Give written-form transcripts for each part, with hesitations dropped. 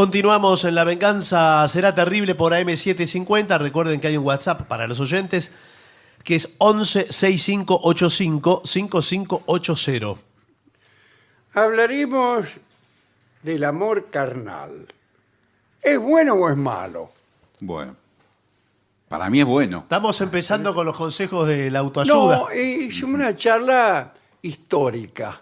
continuamos en La Venganza Será Terrible por AM750. Recuerden que hay un WhatsApp para los oyentes que es 11 6585 5580. Hablaremos del amor carnal. ¿Es bueno o es malo? Bueno, para mí es bueno. Estamos empezando con los consejos de la autoayuda. No, es una charla histórica.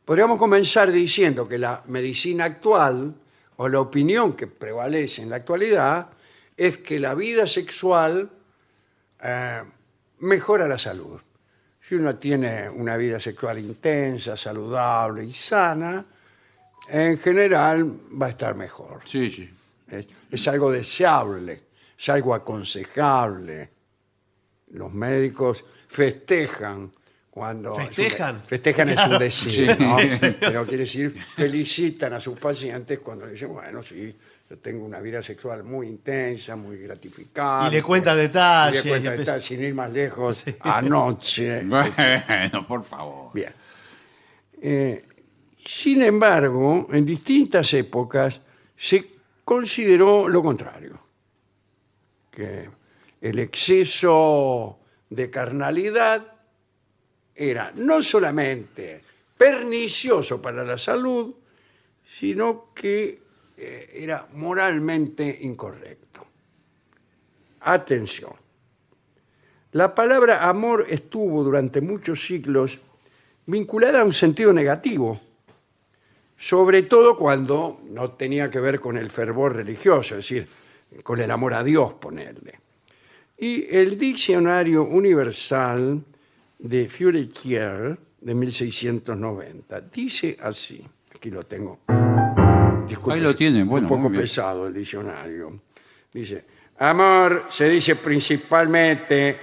Podríamos comenzar diciendo que la medicina actual, o la opinión que prevalece en la actualidad, es que la vida sexual mejora la salud. Si uno tiene una vida sexual intensa, saludable y sana, en general va a estar mejor. Sí, sí. Es algo deseable, es algo aconsejable. Los médicos festejan cuando... ¿Festejan? Festejan es un decir, Sí, ¿no? sí. Pero quiere decir, felicitan a sus pacientes cuando dicen, bueno, sí, yo tengo una vida sexual muy intensa, muy gratificante. Y le cuentan Y detalles. le cuentan y empieza- detalles, sin ir más lejos, anoche. Bueno, por favor. Bien. Sin embargo, en distintas épocas se consideró lo contrario, que el exceso de carnalidad era no solamente pernicioso para la salud, sino que era moralmente incorrecto. Atención. La palabra amor estuvo durante muchos siglos vinculada a un sentido negativo, sobre todo cuando no tenía que ver con el fervor religioso, es decir, con el amor a Dios, ponerle. Y el Diccionario Universal de Furetière de 1690 dice así, aquí lo tengo. Disculpe, Ahí lo tiene, bueno, un poco muy bien. pesado el diccionario. Dice, amor se dice principalmente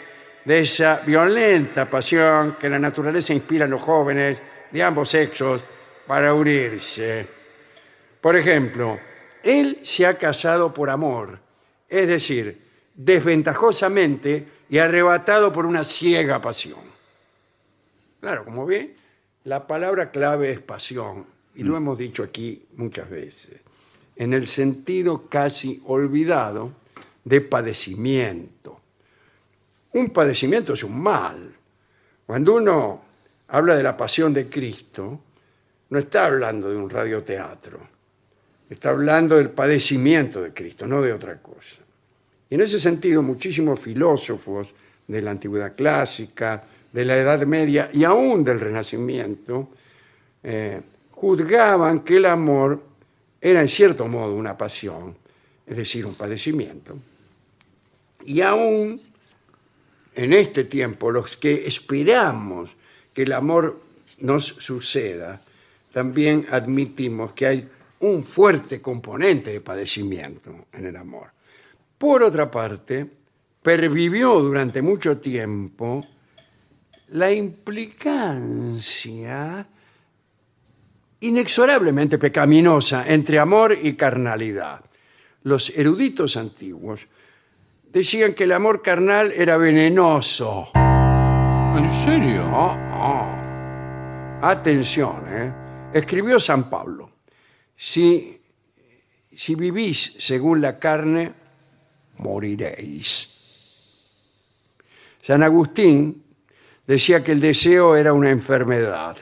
de esa violenta pasión que la naturaleza inspira en los jóvenes de ambos sexos para unirse. Por ejemplo, él se ha casado por amor, es decir, desventajosamente y arrebatado por una ciega pasión. Claro, como ve, la palabra clave es pasión, y lo hemos dicho aquí muchas veces, en el sentido casi olvidado de padecimiento. Un padecimiento es un mal. Cuando uno habla de la pasión de Cristo, no está hablando de un radioteatro, está hablando del padecimiento de Cristo, no de otra cosa. Y en ese sentido, muchísimos filósofos de la antigüedad clásica, de la Edad Media y aún del Renacimiento, juzgaban que el amor era en cierto modo una pasión, es decir, un padecimiento. Y aún en este tiempo, los que esperamos que el amor nos suceda, también admitimos que hay un fuerte componente de padecimiento en el amor. Por otra parte, pervivió durante mucho tiempo la implicancia inexorablemente pecaminosa entre amor y carnalidad. Los eruditos antiguos decían que el amor carnal era venenoso. ¿En serio? Atención, escribió San Pablo, si vivís según la carne, moriréis. San Agustín decía que el deseo era una enfermedad.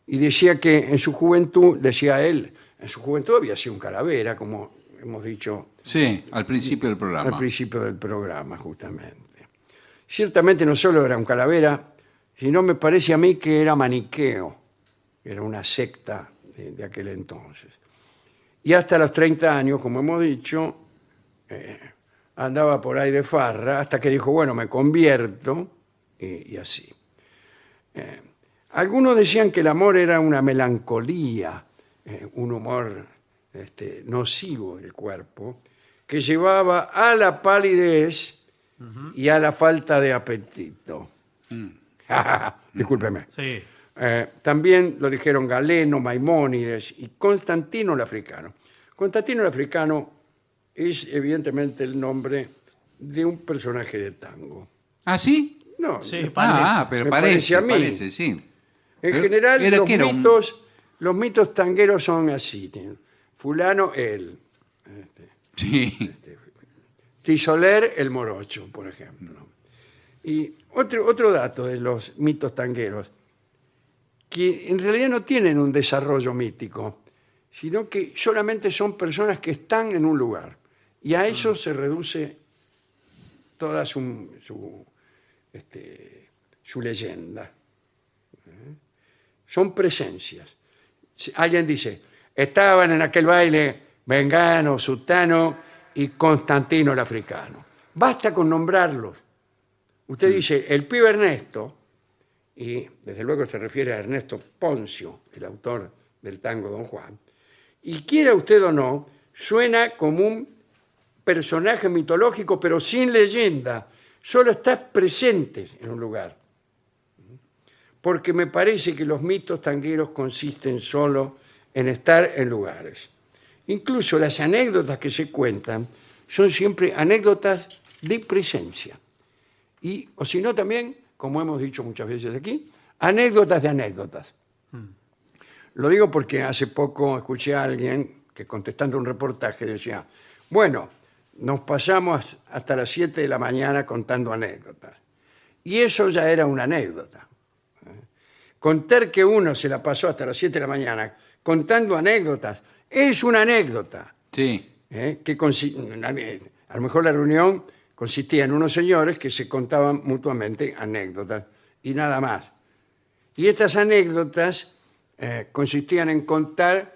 Y decía que en su juventud, decía él, en su juventud había sido un calavera, como hemos dicho Sí, al principio del programa. al principio del programa, justamente. Ciertamente no solo era un calavera, sino me parece a mí que era maniqueo, era una secta de aquel entonces. Y hasta los 30 años, como hemos dicho, andaba por ahí de farra, hasta que dijo, bueno, me convierto, y así. Algunos decían que el amor era una melancolía, un humor nocivo del cuerpo, que llevaba a la palidez y a la falta de apetito. Discúlpeme. Sí. También lo dijeron Galeno, Maimónides y Constantino el Africano. Constantino el Africano es evidentemente el nombre de un personaje de tango. ¿Ah, sí? No, Sí, me- parece. Pero me parece, a mí. parece, sí. En Pero general era los que era un- mitos tangueros son así. fulano él, Sí. Tisoler el morocho, por ejemplo. Y otro dato de los mitos tangueros, que en realidad no tienen un desarrollo mítico, sino que solamente son personas que están en un lugar. Y a eso se reduce toda su leyenda. Son presencias. Si alguien dice, estaban en aquel baile Mengano, Sutano y Constantino el africano. Basta con nombrarlos. Usted dice, el pibe Ernesto, y desde luego se refiere a Ernesto Poncio, el autor del tango Don Juan, y quiera usted o no, suena como un personaje mitológico, pero sin leyenda. Solo está presente en un lugar. Porque me parece que los mitos tangueros consisten solo en estar en lugares. Incluso las anécdotas que se cuentan son siempre anécdotas de presencia. O si no también, como hemos dicho muchas veces aquí, anécdotas de anécdotas. Lo digo porque hace poco escuché a alguien que contestando un reportaje decía, bueno, nos pasamos hasta las 7 de la mañana contando anécdotas. Y eso ya era una anécdota. Contar que uno se la pasó hasta las 7 de la mañana contando anécdotas es una anécdota. Sí. A lo mejor la reunión consistía en unos señores que se contaban mutuamente anécdotas y nada más. Y estas anécdotas consistían en contar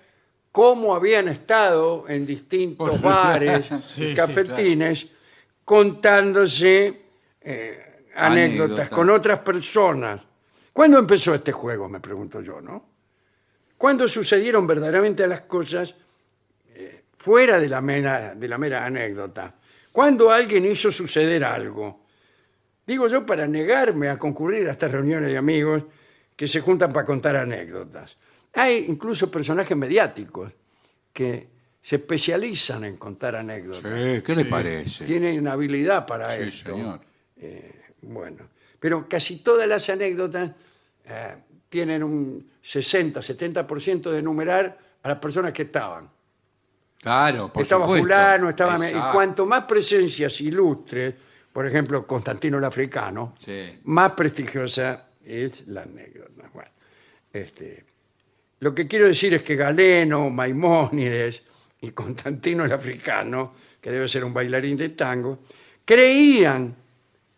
cómo habían estado en distintos bares y cafetines contándose anécdotas con otras personas. ¿Cuándo empezó este juego? Me pregunto yo, ¿no? ¿Cuándo sucedieron verdaderamente las cosas fuera de la mera anécdota? ¿Cuándo alguien hizo suceder algo? Digo yo para negarme a concurrir a estas reuniones de amigos que se juntan para contar anécdotas. Hay incluso personajes mediáticos que se especializan en contar anécdotas. Sí, ¿qué le parece? Tienen una habilidad para Sí, esto. señor. Bueno, pero casi todas las anécdotas tienen un 60-70% de numerar a las personas que estaban. Claro, por Estaba supuesto. fulano, estaba... Y Exacto. cuanto más presencias ilustres, por ejemplo, Constantino el africano, Sí. más prestigiosa es la anécdota. Bueno, lo que quiero decir es que Galeno, Maimónides y Constantino el africano, que debe ser un bailarín de tango, creían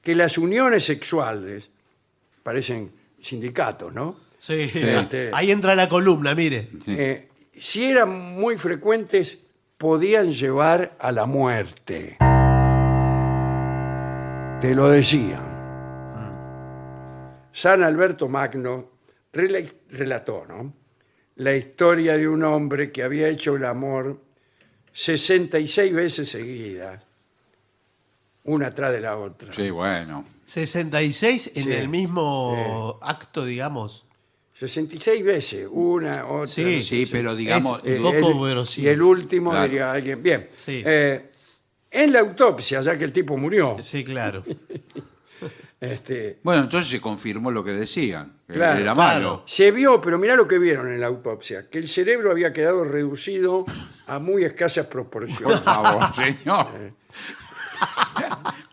que las uniones sexuales, parecen sindicatos, ¿no? Sí. Este- Ahí entra la columna, mire. Sí. Si eran muy frecuentes, podían llevar a la muerte. Te lo decían. San Alberto Magno relató, ¿no?, la historia de un hombre que había hecho el amor 66 veces seguidas, una atrás de la otra. Sí, bueno. 66 en Sí. el mismo acto, digamos. 66 veces, una, otra. Sí, Sí, pero digamos... un poco Y verosímil. el último, Claro. diría alguien. Bien. Sí. En la autopsia, ya que el tipo murió, Sí, claro. Bueno, entonces se confirmó lo que decían. Que Claro, era claro. malo. se vio, pero mirá lo que vieron en la autopsia, que el cerebro había quedado reducido a muy escasas Por proporciones. favor, señor.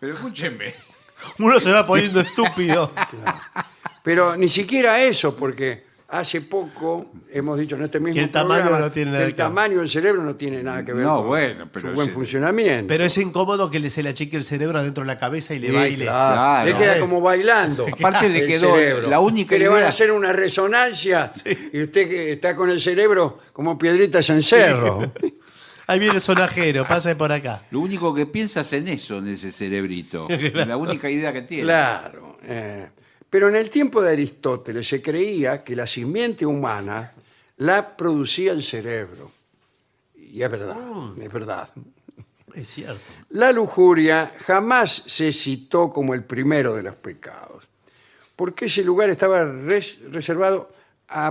Pero escúchenme. Uno se va poniendo estúpido. Pero ni siquiera eso, porque hace poco hemos dicho en este mismo Que el tamaño programa no tiene nada que el que ver. tamaño del cerebro no tiene nada que ver No, con bueno, pero su buen ese- funcionamiento. Pero es incómodo que se le achique el cerebro adentro de la cabeza y le Sí, baile. claro. Le Claro. queda como bailando. Aparte le el quedó cerebro. la única que le van a idea- hacer una resonancia y usted que está con el cerebro como piedritas en cerro. Ahí viene el sonajero, pase por acá. Lo único que piensas en eso, en ese cerebrito. La única idea que tiene. Claro. Pero en el tiempo de Aristóteles se creía que la simiente humana la producía el cerebro. Y es verdad, es verdad. Es cierto. La lujuria jamás se citó como el primero de los pecados, porque ese lugar estaba reservado,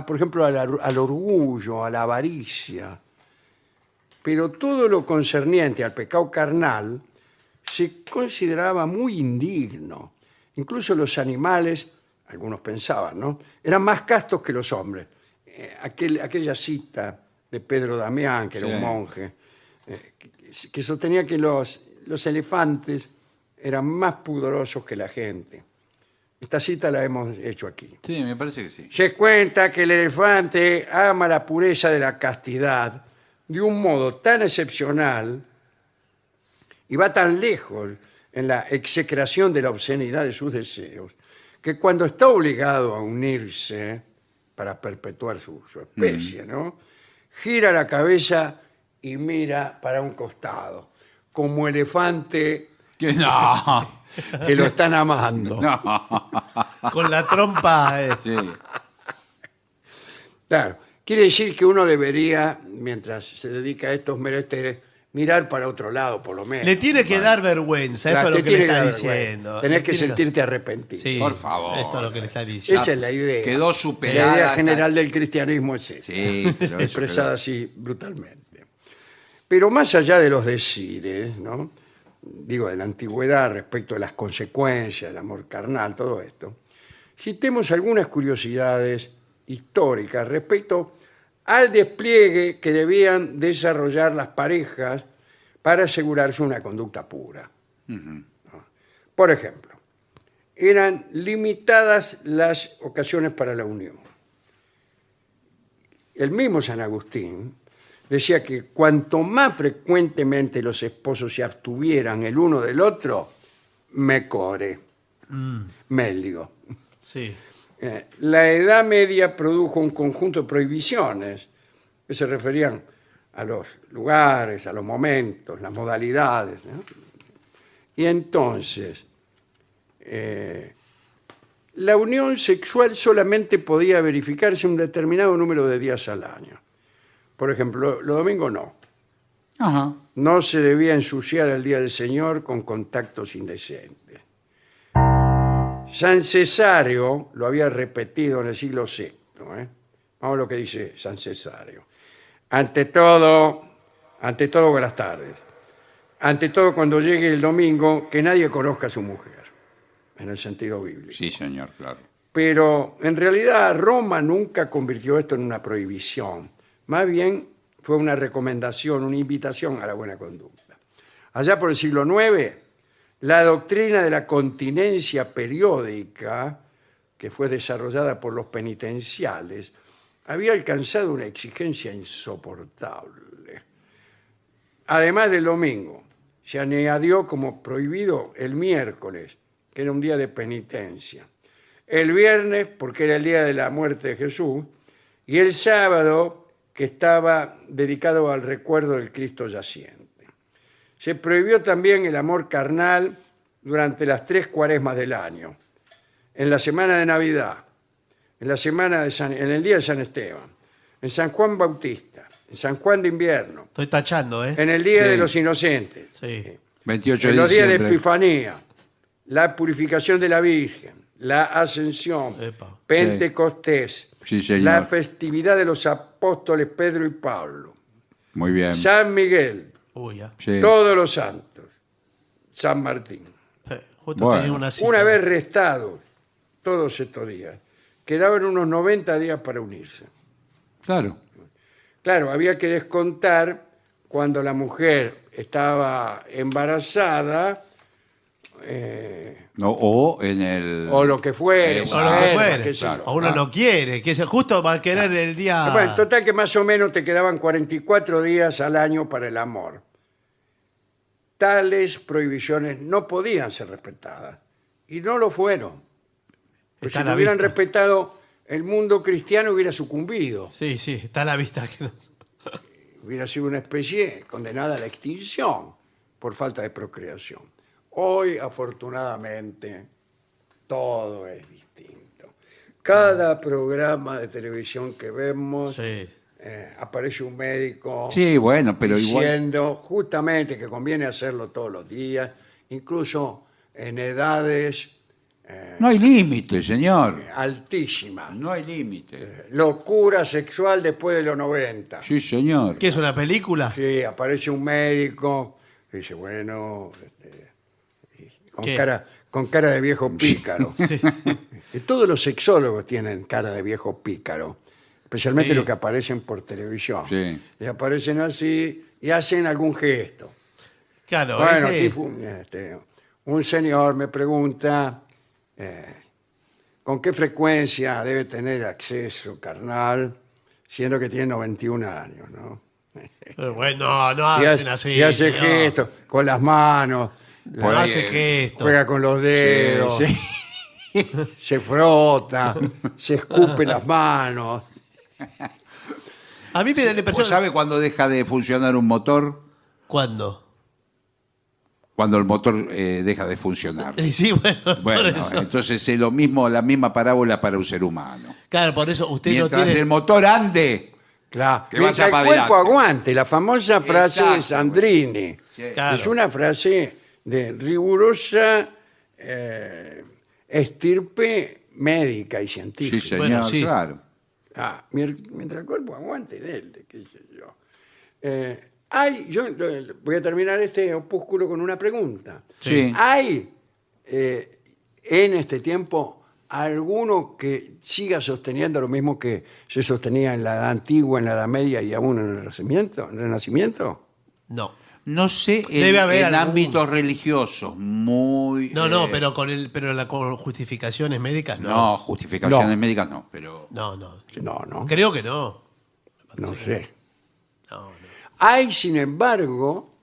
por ejemplo, al orgullo, a la avaricia. Pero todo lo concerniente al pecado carnal se consideraba muy indigno. Incluso los animales, algunos pensaban, ¿no?, eran más castos que los hombres. Aquella cita de Pedro Damián, que era Sí. un monje, que sostenía que los elefantes eran más pudorosos que la gente. Esta cita la hemos hecho aquí. Sí, me parece que sí. Se cuenta que el elefante ama la pureza de la castidad de un modo tan excepcional y va tan lejos en la execración de la obscenidad de sus deseos, que cuando está obligado a unirse para perpetuar su especie, ¿no? Gira la cabeza y mira para un costado, como elefante Que no. que lo están amando. No. Con la trompa. Sí. Claro, quiere decir que uno debería, mientras se dedica a estos menesteres, mirar para otro lado, por lo menos. Le tiene que dar vergüenza, eso Claro, es te lo que le tiene está dar vergüenza. diciendo. Tenés Le que tiene sentirte arrepentido. Sí, Por favor. Esto es lo que le está diciendo. Esa es la idea. Quedó La superada. idea hasta- general del cristianismo es esa, Sí, pero eso expresada quedó- así brutalmente. Pero más allá de los decires, ¿no? Digo, de la antigüedad respecto a las consecuencias del amor carnal, todo esto, citemos algunas curiosidades históricas respecto al despliegue que debían desarrollar las parejas para asegurarse una conducta pura. ¿No? Por ejemplo, eran limitadas las ocasiones para la unión. El mismo San Agustín decía que cuanto más frecuentemente los esposos se abstuvieran el uno del otro, mejore, meglio. Sí. La Edad Media produjo un conjunto de prohibiciones que se referían a los lugares, a los momentos, las modalidades, ¿no? Y entonces, la unión sexual solamente podía verificarse un determinado número de días al año. Por ejemplo, los domingos no. Ajá. No se debía ensuciar el día del Señor con contactos indecentes. San Cesario lo había repetido en el siglo VI. Vamos a lo que dice San Cesario. Ante todo, buenas tardes. Ante todo, cuando llegue el domingo, que nadie conozca a su mujer, en el sentido bíblico. Sí, señor, claro. Pero en realidad Roma nunca convirtió esto en una prohibición. Más bien fue una recomendación, una invitación a la buena conducta. Allá por el siglo IX, la doctrina de la continencia periódica, que fue desarrollada por los penitenciales, había alcanzado una exigencia insoportable. Además del domingo, se añadió como prohibido el miércoles, que era un día de penitencia. El viernes, porque era el día de la muerte de Jesús, y el sábado, que estaba dedicado al recuerdo del Cristo yaciente. Se prohibió también el amor carnal durante las 3 cuaresmas del año, en la semana de Navidad, en el día de San Esteban, en San Juan Bautista, en San Juan de Invierno, Estoy tachando, ¿eh? en el Día Sí. de los Inocentes, Sí. 28 en de los días de diciembre. Epifanía, la purificación de la Virgen, la Ascensión, Epa. Pentecostés, Sí, señor. la festividad de los apóstoles Pedro y Pablo, Muy bien. San Miguel, Uy, ya. Sí. todos los santos, San Martín. Justo Bueno. tenía una cita. Una vez restados todos estos días, quedaban unos 90 días para unirse. Claro. Claro, había que descontar cuando la mujer estaba embarazada No, o en el. o lo que fuere. Eso. O lo que enferma, fuere. qué sé yo. O uno no quiere, que justo va a querer el día. Bueno, total que más o menos te quedaban 44 días al año para el amor. Tales prohibiciones no podían ser respetadas. Y no lo fueron. Pues Está si a lo la hubieran vista. respetado, el mundo cristiano hubiera sucumbido. Sí, sí, está a la vista. Que no- Hubiera sido una especie condenada a la extinción por falta de procreación. Hoy, afortunadamente, todo es distinto. Cada programa de televisión que vemos, Sí. aparece un médico Sí, bueno, pero igual. diciendo justamente que conviene hacerlo todos los días, incluso en edades No hay límite, señor. altísimas. No hay límite. Locura sexual después de los 90. Sí, señor. ¿Qué es una película? Sí, aparece un médico y dice, bueno, con ¿Qué? con cara de viejo pícaro. Sí, sí. Y todos los sexólogos tienen cara de viejo pícaro. especialmente Sí. los que aparecen por televisión. Sí. Y aparecen así y hacen algún gesto. Claro, Bueno, ese- aquí un señor me pregunta con qué frecuencia debe tener acceso carnal, siendo que tiene 91 años, ¿no? Bueno, no Y hacen hace, así. y hace señor. gestos con las manos, Por No ahí, hace gestos. juega con los dedos, Sí, se frota, se escupe las manos. A mí me da la ¿Vos impresión... sabe cuándo deja de funcionar un motor? ¿Cuándo? Cuando el motor deja de funcionar. Y sí, bueno, por Bueno, eso. entonces es lo mismo, la misma parábola para un ser humano. Claro, por eso usted Mientras no tiene... el motor ande, Claro, Que mientras vaya el para cuerpo adelante. aguante, la famosa frase de Exacto, Sandrini. Sí. Claro. Es una frase de rigurosa estirpe médica y sí científica. señor, Bueno, sí. claro. Mientras el cuerpo aguante, dele, qué sé yo. Yo voy a terminar este opúsculo con una pregunta. Sí. ¿Hay en este tiempo alguno que siga sosteniendo lo mismo que se sostenía en la Edad Antigua, en la Edad Media y aún en el Renacimiento? No. No sé, Debe haber en algún- ámbitos religiosos, muy... No, pero con justificaciones médicas no. No, justificaciones No. médicas no, pero... No, no. No, Creo que no. no sé. No, no. Hay, sin embargo,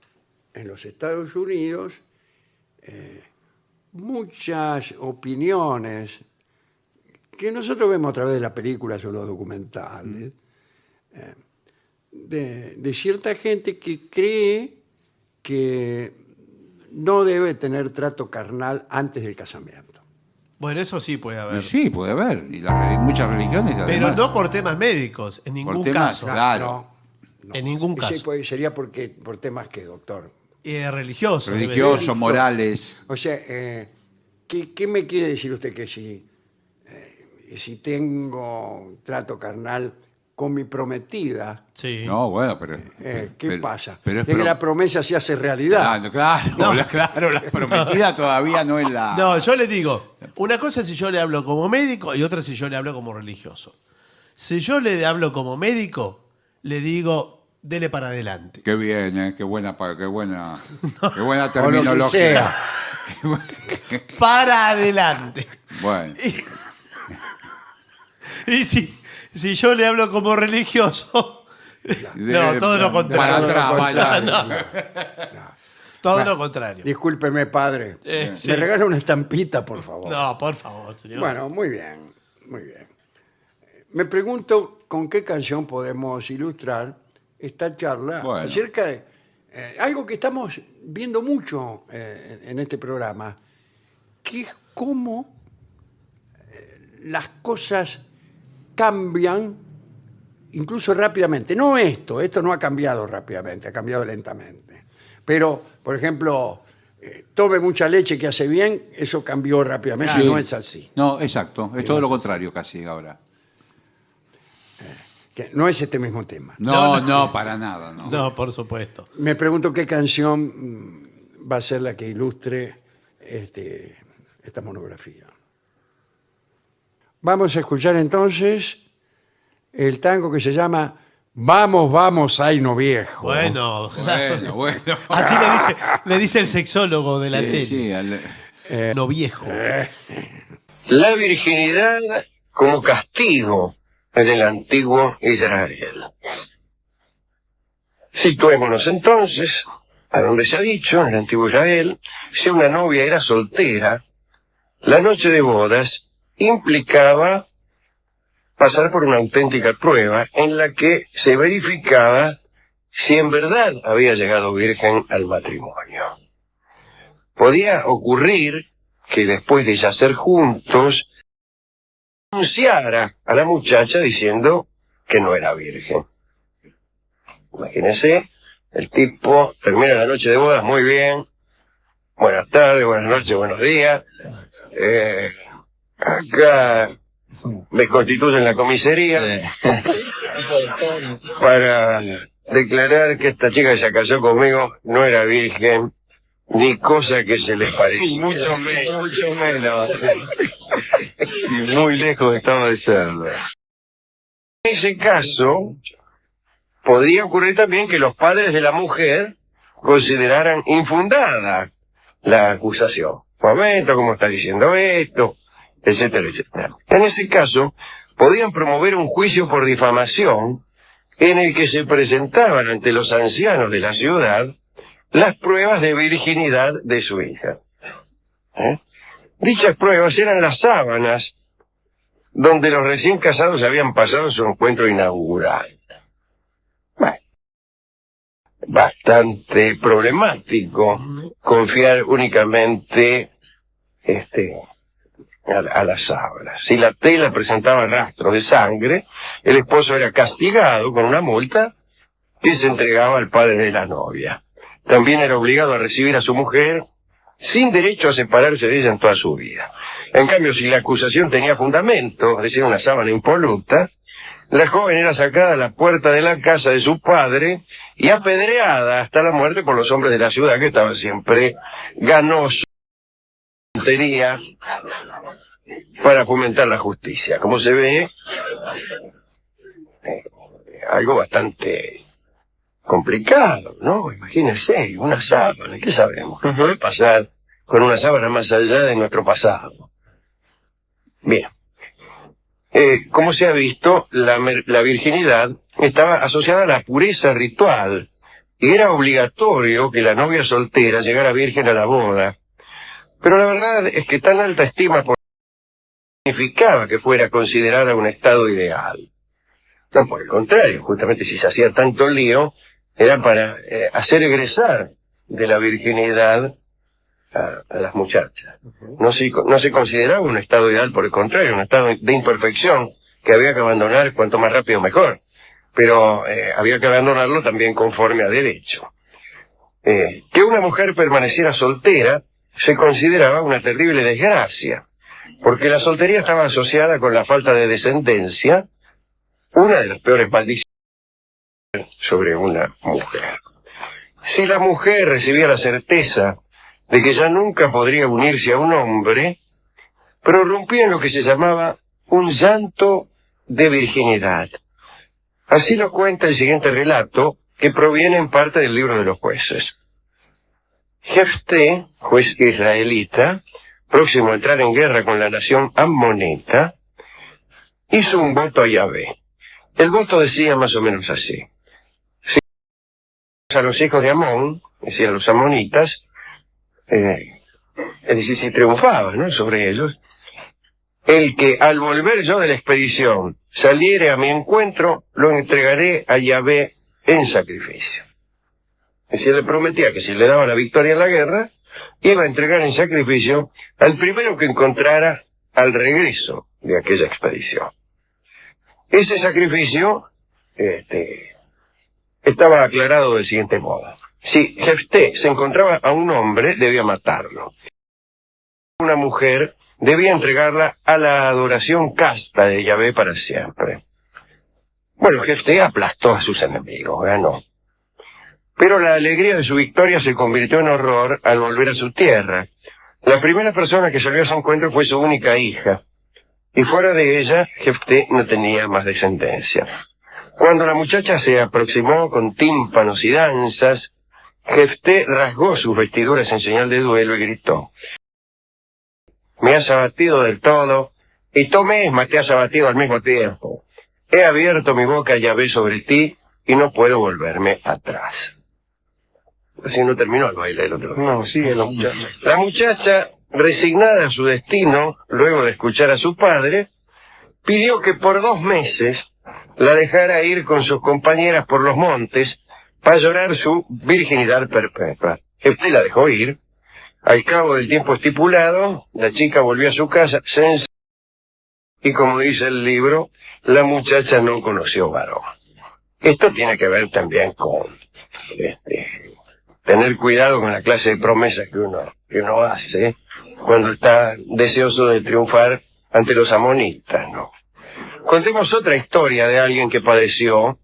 en los Estados Unidos, muchas opiniones que nosotros vemos a través de las películas o los documentales, de cierta gente que cree que no debe tener trato carnal antes del casamiento. Bueno, eso sí puede haber. Sí, puede haber. Y muchas religiones, Pero además, no por temas médicos, en ningún temas, caso. claro. No. En ningún Ese caso. sería por temas que, doctor. Religioso. debe religiosos, ser. morales. O sea, ¿qué me quiere decir usted que si tengo trato carnal con mi prometida, Sí. No, bueno, pero... ¿qué pero- pasa? Pero es ¿Es que la promesa se hace realidad? claro, la prometida todavía no es la... No, yo le digo, una cosa es si yo le hablo como médico y otra si yo le hablo como religioso. Si yo le hablo como médico, le digo, dele para adelante. Qué bien, qué buena qué buena O lo que terminología. sea. Para adelante. Bueno, Y si yo le hablo como religioso, no, todo lo contrario. Para atrás, Todo lo vaya. contrario. Todo lo contrario. Discúlpeme, padre. Sí. Me regala una estampita, por favor. No, por favor, señor. Bueno, muy bien, muy bien. Me pregunto con qué canción podemos ilustrar esta charla Bueno. acerca de algo que estamos viendo mucho en este programa, que es cómo las cosas cambian incluso rápidamente. No esto no ha cambiado rápidamente, ha cambiado lentamente. Pero, por ejemplo, tome mucha leche que hace bien, eso cambió rápidamente, Sí. no es así. No, exacto. Es todo lo contrario casi ahora. Que no es este mismo tema. No, para nada, no. No, por supuesto. Me pregunto qué canción va a ser la que ilustre esta monografía. Vamos a escuchar entonces el tango que se llama Vamos, vamos, ay no viejo. Bueno, Bueno. así le dice el sexólogo de la Sí, tele. sí, No viejo. La virginidad como castigo en el antiguo Israel. Situémonos entonces a donde se ha dicho, en el antiguo Israel, si una novia era soltera, la noche de bodas implicaba pasar por una auténtica prueba en la que se verificaba si en verdad había llegado virgen al matrimonio. Podía ocurrir que después de yacer juntos, anunciara a la muchacha diciendo que no era virgen. Imagínense, el tipo termina la noche de bodas muy bien, buenas tardes, buenas noches, buenos días, acá me constituyo en la comisaría para declarar que esta chica que se casó conmigo no era virgen, ni cosa que se les parezca. Mucho menos. Muy lejos estaba de serlo. En ese caso, podría ocurrir también que los padres de la mujer consideraran infundada la acusación. Un momento, ¿cómo está diciendo esto? Etcétera, etcétera. En ese caso, podían promover un juicio por difamación en el que se presentaban ante los ancianos de la ciudad las pruebas de virginidad de su hija. Dichas pruebas eran las sábanas donde los recién casados habían pasado su encuentro inaugural. Bueno, bastante problemático confiar únicamente a las sábanas. Si la tela presentaba rastros de sangre, el esposo era castigado con una multa que se entregaba al padre de la novia. También era obligado a recibir a su mujer sin derecho a separarse de ella en toda su vida. En cambio, si la acusación tenía fundamento, es decir, una sábana impoluta, la joven era sacada a la puerta de la casa de su padre y apedreada hasta la muerte por los hombres de la ciudad, que estaban siempre ganosos para fomentar la justicia. Como se ve, algo bastante complicado, ¿no? Imagínense, una sábana, ¿qué sabemos? ¿Qué puede pasar con una sábana más allá de nuestro pasado? Bien. Como se ha visto, la virginidad estaba asociada a la pureza ritual y era obligatorio que la novia soltera llegara virgen a la boda. Pero la verdad es que tan alta estima significaba que fuera considerada un estado ideal. No, por el contrario, justamente si se hacía tanto lío, era para hacer egresar de la virginidad a las muchachas. No se consideraba un estado ideal, por el contrario, un estado de imperfección que había que abandonar cuanto más rápido mejor. Pero había que abandonarlo también conforme a derecho. Que una mujer permaneciera soltera se consideraba una terrible desgracia, porque la soltería estaba asociada con la falta de descendencia, una de las peores maldiciones sobre una mujer. Si la mujer recibía la certeza de que ya nunca podría unirse a un hombre, prorrumpía en lo que se llamaba un llanto de virginidad. Así lo cuenta el siguiente relato, que proviene en parte del libro de los jueces. Jefté, juez israelita, próximo a entrar en guerra con la nación amonita, hizo un voto a Yahvé. El voto decía más o menos así: si a los hijos de Amón, es decir, a los amonitas, es decir, si triunfaba, ¿no?, sobre ellos, el que al volver yo de la expedición saliere a mi encuentro, lo entregaré a Yahvé en sacrificio. Es decir, le prometía que si le daba la victoria en la guerra, iba a entregar en sacrificio al primero que encontrara al regreso de aquella expedición. Ese sacrificio estaba aclarado del siguiente modo: si Jefté se encontraba a un hombre, debía matarlo. Una mujer debía entregarla a la adoración casta de Yahvé para siempre. Bueno, Jefté aplastó a sus enemigos, ganó. Pero la alegría de su victoria se convirtió en horror al volver a su tierra. La primera persona que salió a su encuentro fue su única hija, y fuera de ella, Jefté no tenía más descendencia. Cuando la muchacha se aproximó con tímpanos y danzas, Jefté rasgó sus vestiduras en señal de duelo y gritó: me has abatido del todo, y tú misma te has abatido al mismo tiempo. He abierto mi boca a Yahvé sobre ti, y no puedo volverme atrás. Así no terminó el baile el otro. No, sigue la muchacha. La muchacha, resignada a su destino, luego de escuchar a su padre, pidió que por 2 meses la dejara ir con sus compañeras por los montes para llorar su virginidad perpetua. Jefté la dejó ir. Al cabo del tiempo estipulado, la chica volvió a su casa, y como dice el libro, la muchacha no conoció varón. Esto tiene que ver también con tener cuidado con la clase de promesas que uno hace cuando está deseoso de triunfar ante los amonitas, ¿no? Contemos otra historia de alguien que padeció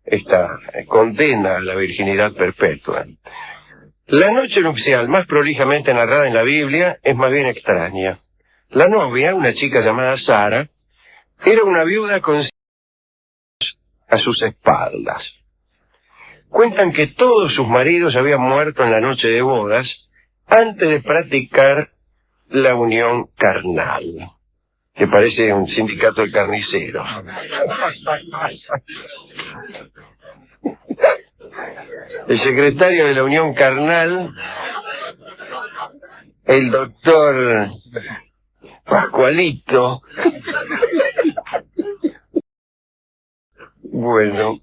esta condena a la virginidad perpetua. La noche nupcial más prolijamente narrada en la Biblia es más bien extraña. La novia, una chica llamada Sara, era una viuda con a sus espaldas. Cuentan que todos sus maridos habían muerto en la noche de bodas antes de practicar la unión carnal, que parece un sindicato de carniceros. El secretario de la unión carnal, el doctor Pascualito, bueno,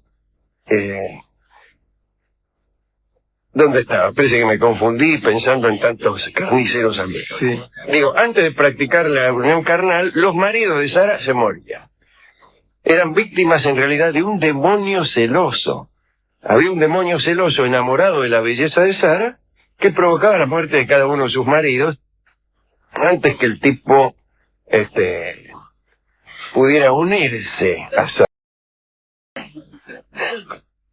¿dónde estaba? Parece que me confundí pensando en tantos carniceros amigos. Sí. Digo, antes de practicar la unión carnal, los maridos de Sara se morían. Eran víctimas en realidad de un demonio celoso. Había un demonio celoso enamorado de la belleza de Sara que provocaba la muerte de cada uno de sus maridos antes que el tipo pudiera unirse a Sara.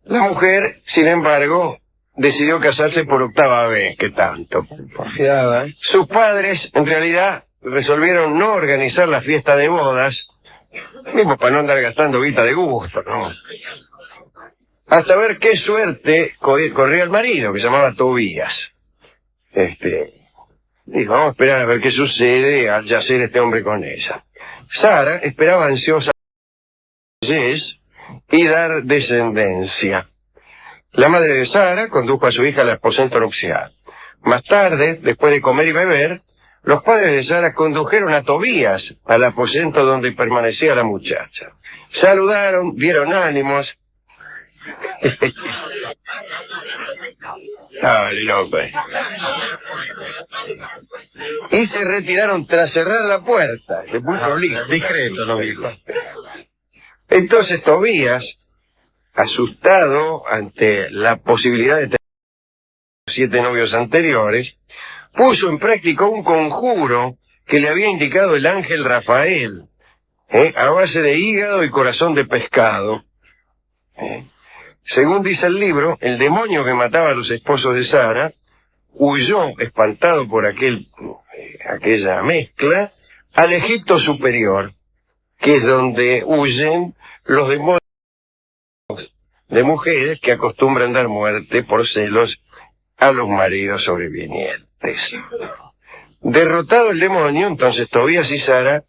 La mujer, sin embargo, decidió casarse por octava vez, que tanto. Porfiada, ¿eh? Sus padres, en realidad, resolvieron no organizar la fiesta de bodas, mismo para no andar gastando guita de gusto, ¿no? Hasta ver qué suerte corría el marido, que se llamaba Tobías. Dijo, vamos a esperar a ver qué sucede al yacer este hombre con ella. Sara esperaba ansiosa y dar descendencia. La madre de Sara condujo a su hija al aposento nupcial. Más tarde, después de comer y beber, los padres de Sara condujeron a Tobías al aposento donde permanecía la muchacha. Saludaron, dieron ánimos. Dale, loco. Y se retiraron tras cerrar la puerta. Se puso prolijo. Discreto, lo dijo. Entonces Tobías, asustado ante la posibilidad de tener 7 novios anteriores, puso en práctica un conjuro que le había indicado el ángel Rafael, a base de hígado y corazón de pescado. Según dice el libro, el demonio que mataba a los esposos de Sara huyó, espantado por aquella mezcla, al Egipto superior, que es donde huyen los demonios de mujeres que acostumbran dar muerte por celos a los maridos sobrevivientes. Derrotado el demonio, entonces Tobías y Sara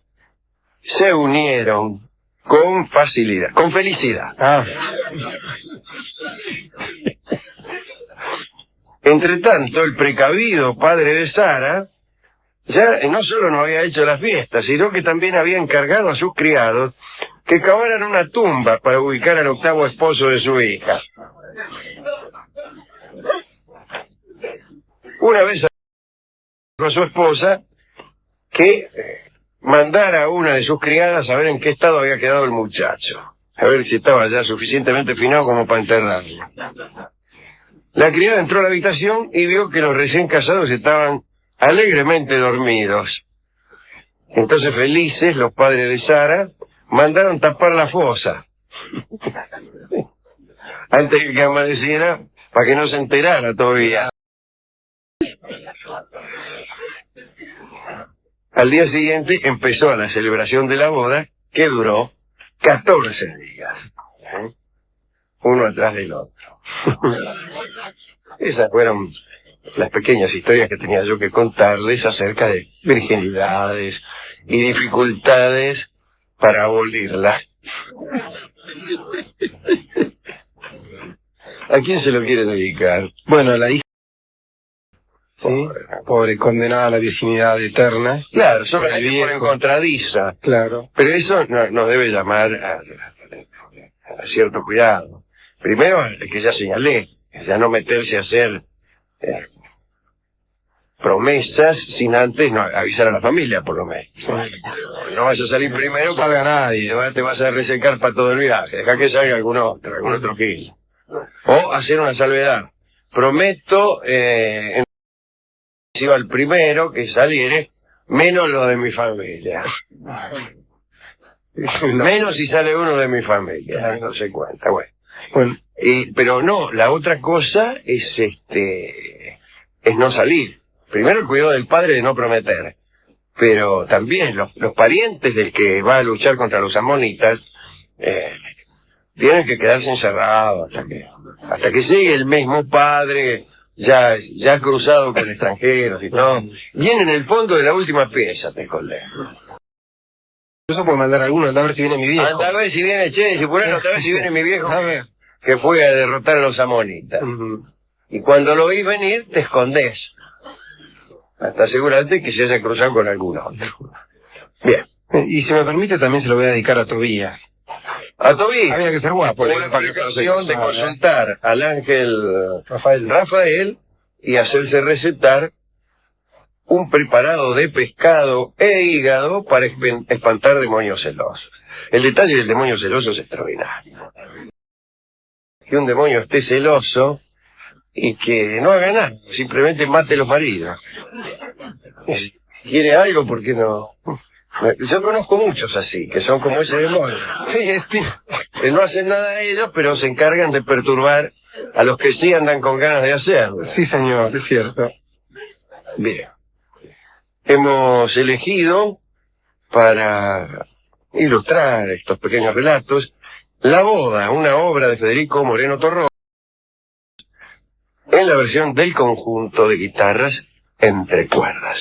se unieron con facilidad, con felicidad. Entre tanto, el precavido padre de Sara ya no solo no había hecho la fiesta, sino que también había encargado a sus criados que cavaran una tumba para ubicar al octavo esposo de su hija. Una vez con su esposa que mandara a una de sus criadas a ver en qué estado había quedado el muchacho, a ver si estaba ya suficientemente finado como para enterrarlo. La criada entró a la habitación y vio que los recién casados estaban alegremente dormidos. Entonces, felices, los padres de Sara mandaron tapar la fosa antes de que amaneciera, para que no se enterara todavía. Al día siguiente empezó la celebración de la boda, que duró 14 días, uno atrás del otro. Esas fueron las pequeñas historias que tenía yo que contarles acerca de virginidades y dificultades para abolirlas. ¿A quién se lo quiere dedicar? Bueno, a la hija. Sí, pobre, condenada a la virginidad eterna. Claro, solo por encontradiza. Claro. Pero eso nos debe llamar a cierto cuidado. Primero, el que ya señalé, ya no meterse a hacer promesas sin antes avisar a la familia, por lo menos. No vas a salir primero, no salga nadie, te vas a resecar para todo el viaje. Deja que salga algún otro gil. O hacer una salvedad. Prometo, si va el primero que saliere, menos lo de mi familia. Menos si sale uno de mi familia, no se cuenta, bueno. Pero no, la otra cosa es no salir. Primero el cuidado del padre de no prometer, pero también los parientes del que va a luchar contra los amonitas tienen que quedarse encerrados hasta que llegue el mismo padre, ya cruzado con extranjeros y todo. Viene en el fondo de la última pieza, te escondes. Eso puedo mandar a alguno, anda a ver si viene mi viejo. Anda a ver si viene, che, si ponelo, a ver si viene mi viejo, que fue a derrotar a los amonitas. Y cuando lo oís venir, te escondés. Hasta asegurarte que se haya cruzado con algún otro. Bien. Y si me permite, también se lo voy a dedicar a Tobías. A Tobías. Había que ser guapo. Por la obligación de consultar al ángel Rafael y hacerse recetar un preparado de pescado e hígado para espantar demonios celosos. El detalle del demonio celoso es extraordinario. Que un demonio esté celoso y que no haga nada, simplemente mate a los maridos. Si quiere algo, ¿por qué no? Yo conozco muchos así, que son como ese demonio. Que no hacen nada de ellos, pero se encargan de perturbar a los que sí andan con ganas de hacerlo. Sí, señor, es cierto. Bien. Hemos elegido, para ilustrar estos pequeños relatos, La boda, una obra de Federico Moreno Torró, en la versión del conjunto de guitarras Entre Cuerdas.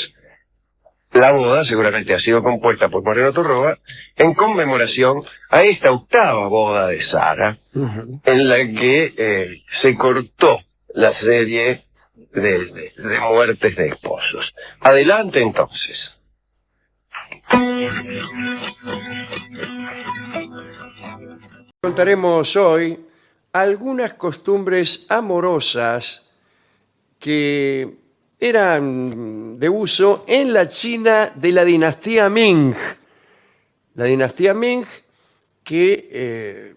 La boda seguramente ha sido compuesta por Moreno Torroba en conmemoración a esta octava boda de Sara, en la que se cortó la serie de muertes de esposos. Adelante entonces. Contaremos hoy algunas costumbres amorosas que eran de uso en la China de la dinastía Ming. La dinastía Ming que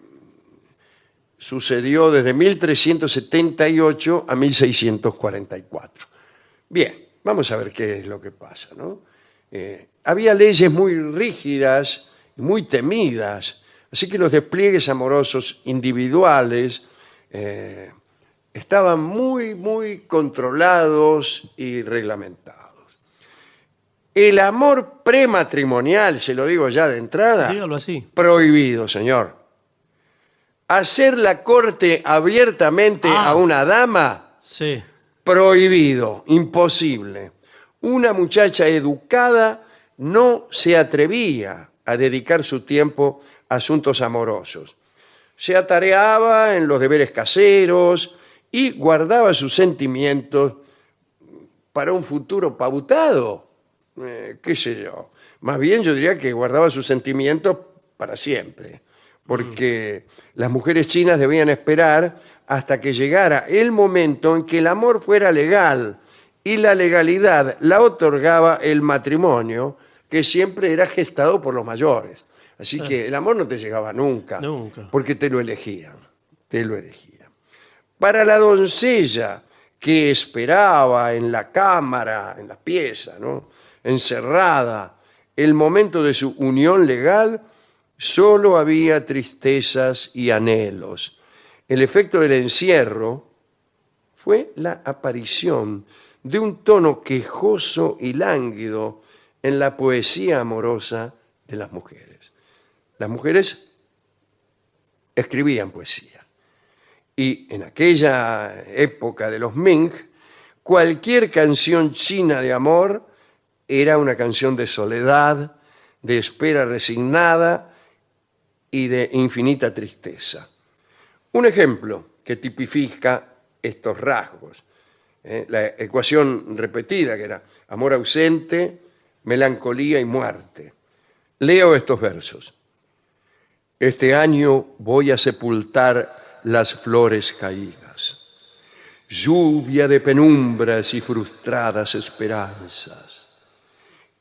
sucedió desde 1378 a 1644. Bien, vamos a ver qué es lo que pasa, ¿no? Había leyes muy rígidas y muy temidas, así que los despliegues amorosos individuales estaban muy controlados y reglamentados. El amor prematrimonial, se lo digo ya de entrada, Dígalo así. prohibido, señor. Hacer la corte abiertamente a una dama, Sí. prohibido, imposible. Una muchacha educada no se atrevía a dedicar su tiempo a asuntos amorosos. Se atareaba en los deberes caseros y guardaba sus sentimientos para un futuro pautado. Qué sé yo. Más bien yo diría que guardaba sus sentimientos para siempre, porque las mujeres chinas debían esperar hasta que llegara el momento en que el amor fuera legal, y la legalidad la otorgaba el matrimonio, que siempre era gestado por los mayores. Así que el amor no te llegaba nunca, porque te lo elegían, Para la doncella que esperaba en la cámara, en la pieza, ¿no?, encerrada, el momento de su unión legal, solo había tristezas y anhelos. El efecto del encierro fue la aparición de un tono quejoso y lánguido en la poesía amorosa de las mujeres. Las mujeres escribían poesía. Y en aquella época de los Ming, cualquier canción china de amor era una canción de soledad, de espera resignada y de infinita tristeza. Un ejemplo que tipifica estos rasgos, la ecuación repetida que era amor ausente, melancolía y muerte. Leo estos versos. Este año voy a sepultar las flores caídas, lluvia de penumbras y frustradas esperanzas.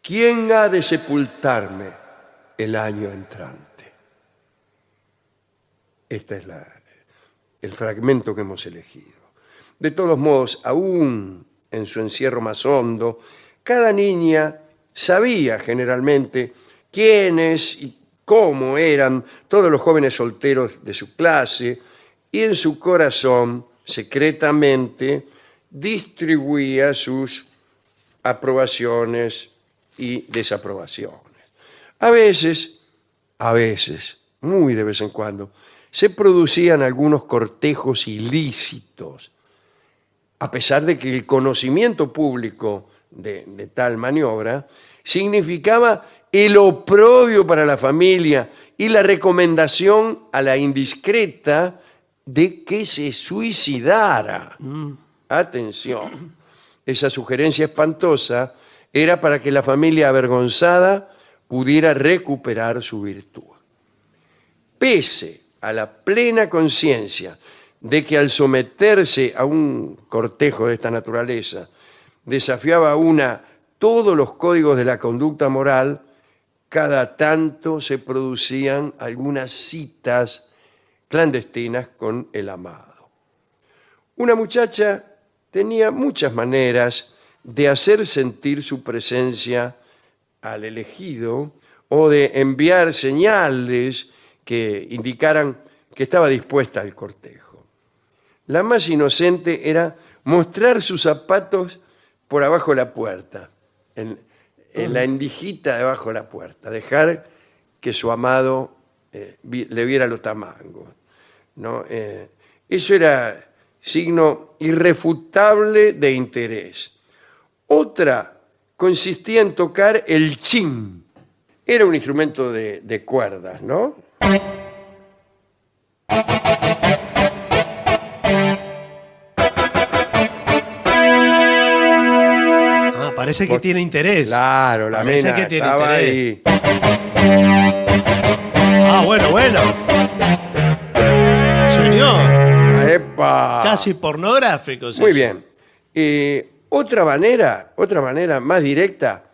¿Quién ha de sepultarme el año entrante? Este es el fragmento que hemos elegido. De todos modos, aún en su encierro más hondo, cada niña sabía generalmente quiénes y cómo eran todos los jóvenes solteros de su clase, y en su corazón, secretamente, distribuía sus aprobaciones y desaprobaciones. A veces, muy de vez en cuando, se producían algunos cortejos ilícitos, a pesar de que el conocimiento público de tal maniobra significaba el oprobio para la familia y la recomendación a la indiscreta de que se suicidara. Atención, esa sugerencia espantosa era para que la familia avergonzada pudiera recuperar su virtud. Pese a la plena conciencia de que al someterse a un cortejo de esta naturaleza desafiaba todos los códigos de la conducta moral, cada tanto se producían algunas citas clandestinas con el amado. Una muchacha tenía muchas maneras de hacer sentir su presencia al elegido o de enviar señales que indicaran que estaba dispuesta al cortejo. La más inocente era mostrar sus zapatos por abajo de la puerta, en la endijita debajo de la puerta, dejar que su amado le viera los tamangos, ¿no? Eso era signo irrefutable de interés. Otra consistía en tocar el chin. Era un instrumento de cuerdas, ¿no? Parece que tiene interés. Claro, la Parece nena que tiene estaba interés. ahí. Bueno. Señor, ¡Epa! casi pornográfico. es Muy eso. bien. Otra manera más directa,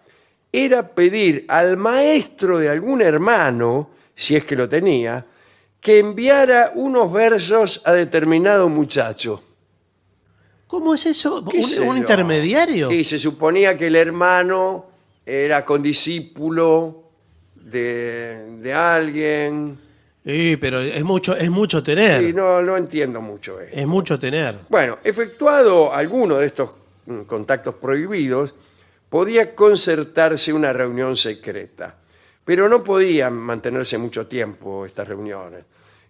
era pedir al maestro de algún hermano, si es que lo tenía, que enviara unos versos a determinado muchacho. ¿Cómo es eso? ¿Qué sé ¿Un yo? intermediario? Sí, se suponía que el hermano era condiscípulo de alguien. Sí, pero es mucho tener. Sí, no entiendo mucho esto. Es mucho tener. Bueno, efectuado alguno de estos contactos prohibidos, podía concertarse una reunión secreta, pero no podían mantenerse mucho tiempo estas reuniones.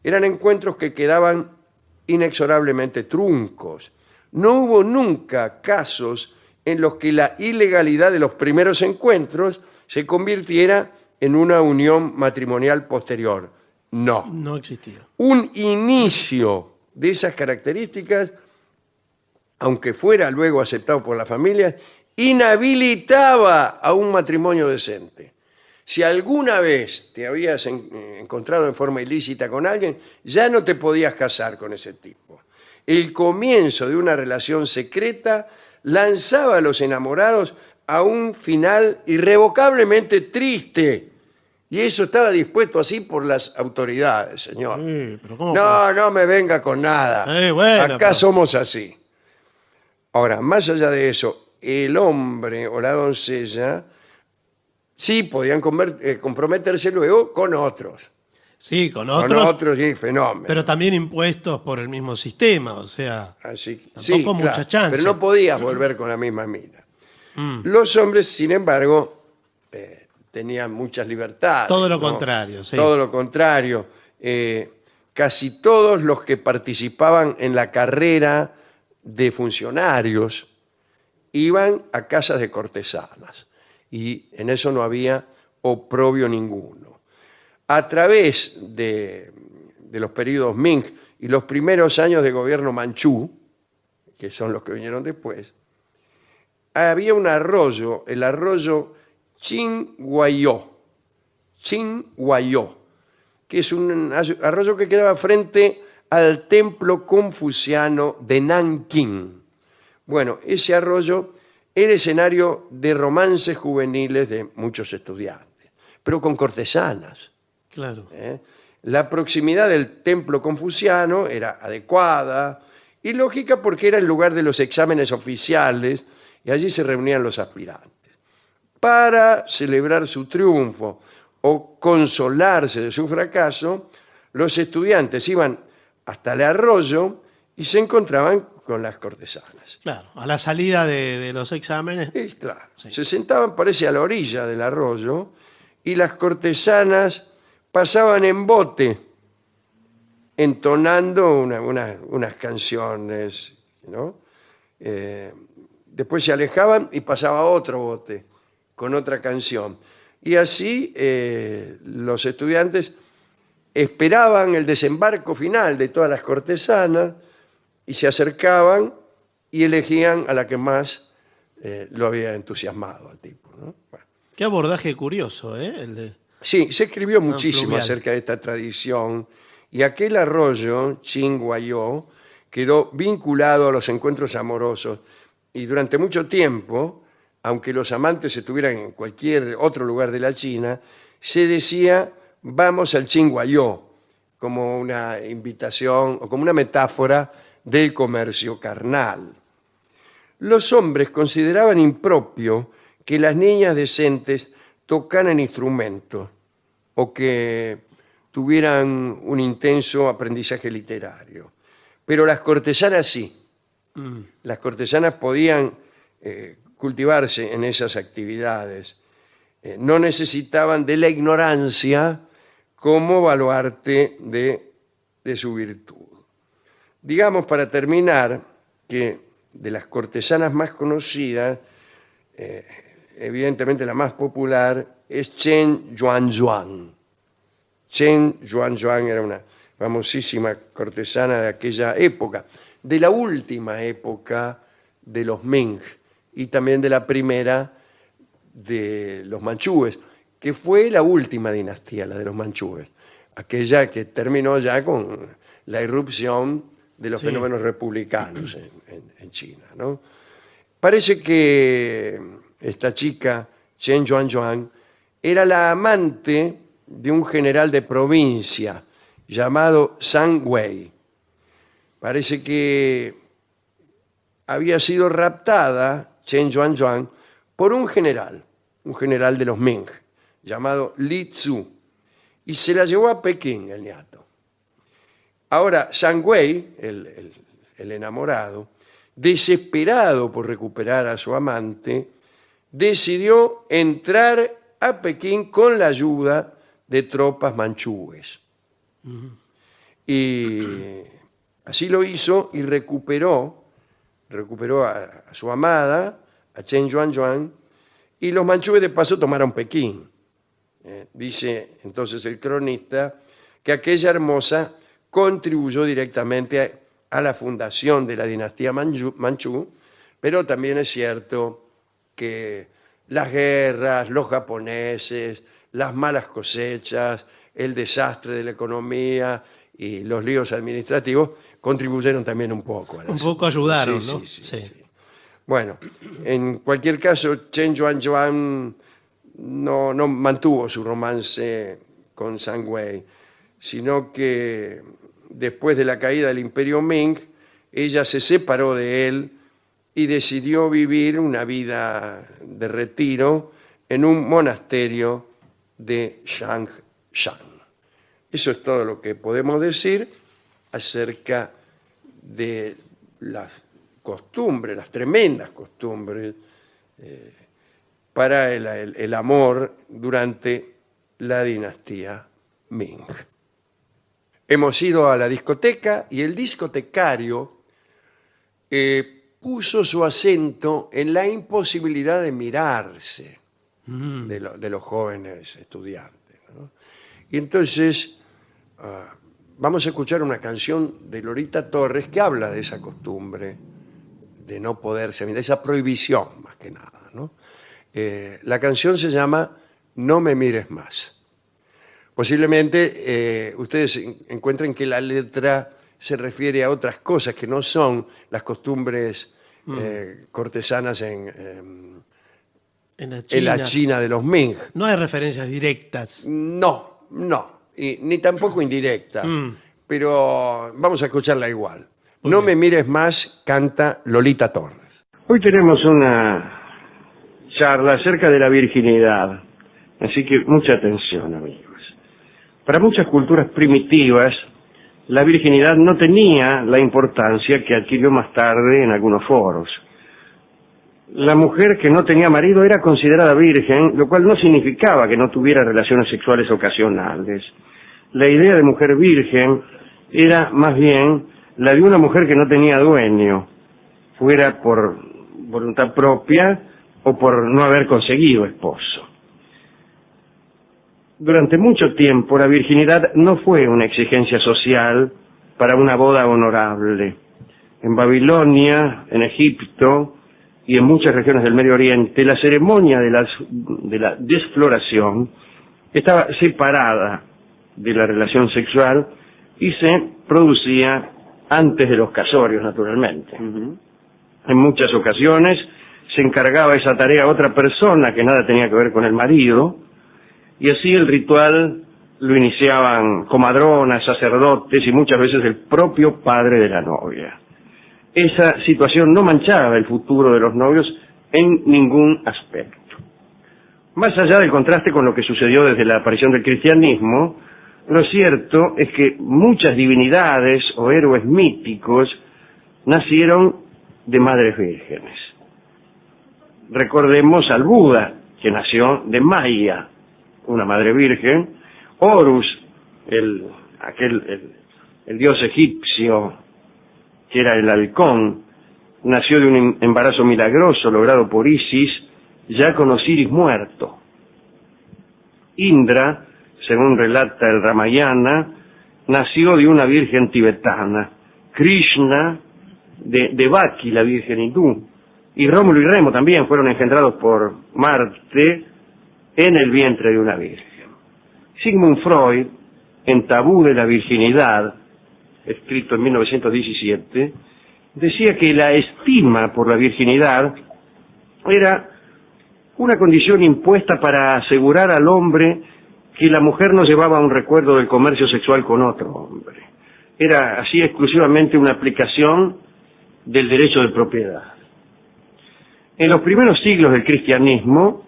Eran encuentros que quedaban inexorablemente truncos. No hubo nunca casos en los que la ilegalidad de los primeros encuentros se convirtiera en una unión matrimonial posterior. No. No existía. Un inicio de esas características, aunque fuera luego aceptado por la familia, inhabilitaba a un matrimonio decente. Si alguna vez te habías encontrado en forma ilícita con alguien, ya no te podías casar con ese tipo. El comienzo de una relación secreta lanzaba a los enamorados a un final irrevocablemente triste. Y eso estaba dispuesto así por las autoridades, señor. Sí, pero ¿cómo? No me venga con nada. Bueno, Acá pero- somos así. Ahora, más allá de eso, el hombre o la doncella sí podían comprometerse luego con otros. Sí, con Con otros, otros, sí, fenómeno. pero también impuestos por el mismo sistema, o sea... Así, Tampoco sí, mucha claro, chance. pero no podías volver con la misma mina. mm, Los hombres, sin embargo, tenían muchas libertades. Todo lo ¿no? contrario, sí. Todo lo contrario. Casi todos los que participaban en la carrera de funcionarios iban a casas de cortesanas y en eso no había oprobio ninguno. A través de los periodos Ming y los primeros años de gobierno manchú, que son los que vinieron después, había un arroyo, el arroyo Qinhuaiyou, que es un arroyo que quedaba frente al templo confuciano de Nanking. Bueno, ese arroyo era escenario de romances juveniles de muchos estudiantes, pero con cortesanas. Claro. La proximidad del templo confuciano era adecuada y lógica porque era el lugar de los exámenes oficiales y allí se reunían los aspirantes. Para celebrar su triunfo o consolarse de su fracaso, los estudiantes iban hasta el arroyo y se encontraban con las cortesanas. Claro, a la salida de los exámenes. Y claro, se sentaban, parece, a la orilla del arroyo y las cortesanas pasaban en bote entonando unas canciones, ¿no? Después se alejaban y pasaba otro bote con otra canción. Y así los estudiantes esperaban el desembarco final de todas las cortesanas y se acercaban y elegían a la que más lo había entusiasmado al tipo, ¿no? Bueno. Qué abordaje curioso, ¿eh? El de... Sí, se escribió muchísimo fluvial. acerca de esta tradición y aquel arroyo, Chinguayó, quedó vinculado a los encuentros amorosos y durante mucho tiempo, aunque los amantes estuvieran en cualquier otro lugar de la China, se decía vamos al Chinguayó, como una invitación o como una metáfora del comercio carnal. Los hombres consideraban impropio que las niñas decentes tocaran instrumentos o que tuvieran un intenso aprendizaje literario. Pero las cortesanas sí. Las cortesanas podían cultivarse en esas actividades. No necesitaban de la ignorancia como baluarte de su virtud. Digamos, para terminar, que de las cortesanas más conocidas, evidentemente la más popular es Chen Yuanzhuang. Chen Yuanzhuang era una famosísima cortesana de aquella época, de la última época de los Ming y también de la primera de los manchúes, que fue la última dinastía, la de los manchúes, aquella que terminó ya con la irrupción de los fenómenos republicanos en China, ¿no? Parece que esta chica, Chen Yuanzhuang, era la amante de un general de provincia llamado Zhang Wei. Parece que había sido raptada Chen Yuanzhuang por un general de los Ming, llamado Li Tzu, y se la llevó a Pekín, el niato. Ahora, Zhang Wei, el enamorado, desesperado por recuperar a su amante, decidió entrar a Pekín con la ayuda de tropas manchúes. Y así lo hizo y recuperó a su amada, a Chen Yuanzhuang, y los manchúes de paso tomaron Pekín. Dice entonces el cronista que aquella hermosa contribuyó directamente a la fundación de la dinastía manchú, pero también es cierto que las guerras, los japoneses, las malas cosechas, el desastre de la economía y los líos administrativos contribuyeron también un poco. Un poco ayudaron, sí, ¿no? Sí. Bueno, en cualquier caso, Chen Yuanzhuang no mantuvo su romance con Zhang Wei, sino que después de la caída del Imperio Ming, ella se separó de él y decidió vivir una vida de retiro en un monasterio de Shangshan. Eso es todo lo que podemos decir acerca de las costumbres, las tremendas costumbres para el amor durante la dinastía Ming. Hemos ido a la discoteca y el discotecario puso su acento en la imposibilidad de mirarse de los jóvenes estudiantes, ¿no? Y entonces vamos a escuchar una canción de Lolita Torres que habla de esa costumbre de no poderse mirar, de esa prohibición más que nada, ¿no? La canción se llama No me mires más. Posiblemente ustedes encuentren que la letra se refiere a otras cosas que no son las costumbres cortesanas en la China de los Ming. No hay referencias directas. No, ni tampoco indirectas, pero vamos a escucharla igual. No me mires más, canta Lolita Torres. Hoy tenemos una charla acerca de la virginidad, así que mucha atención, amigos. Para muchas culturas primitivas, la virginidad no tenía la importancia que adquirió más tarde en algunos foros. La mujer que no tenía marido era considerada virgen, lo cual no significaba que no tuviera relaciones sexuales ocasionales. La idea de mujer virgen era más bien la de una mujer que no tenía dueño, fuera por voluntad propia o por no haber conseguido esposo. Durante mucho tiempo la virginidad no fue una exigencia social para una boda honorable. En Babilonia, en Egipto y en muchas regiones del Medio Oriente, la ceremonia de la desfloración estaba separada de la relación sexual y se producía antes de los casorios, naturalmente. En muchas ocasiones se encargaba esa tarea a otra persona que nada tenía que ver con el marido, y así el ritual lo iniciaban comadronas, sacerdotes y muchas veces el propio padre de la novia. Esa situación no manchaba el futuro de los novios en ningún aspecto. Más allá del contraste con lo que sucedió desde la aparición del cristianismo, lo cierto es que muchas divinidades o héroes míticos nacieron de madres vírgenes. Recordemos al Buda, que nació de Maya, una madre virgen. Horus, el dios egipcio, que era el halcón, nació de un embarazo milagroso logrado por Isis, ya con Osiris muerto. Indra, según relata el Ramayana, nació de una virgen tibetana. Krishna, de Devaki, la virgen hindú. Y Rómulo y Remo también fueron engendrados por Marte en el vientre de una virgen. Sigmund Freud, en Tabú de la virginidad, escrito en 1917, decía que la estima por la virginidad era una condición impuesta para asegurar al hombre que la mujer no llevaba un recuerdo del comercio sexual con otro hombre. Era así exclusivamente una aplicación del derecho de propiedad. En los primeros siglos del cristianismo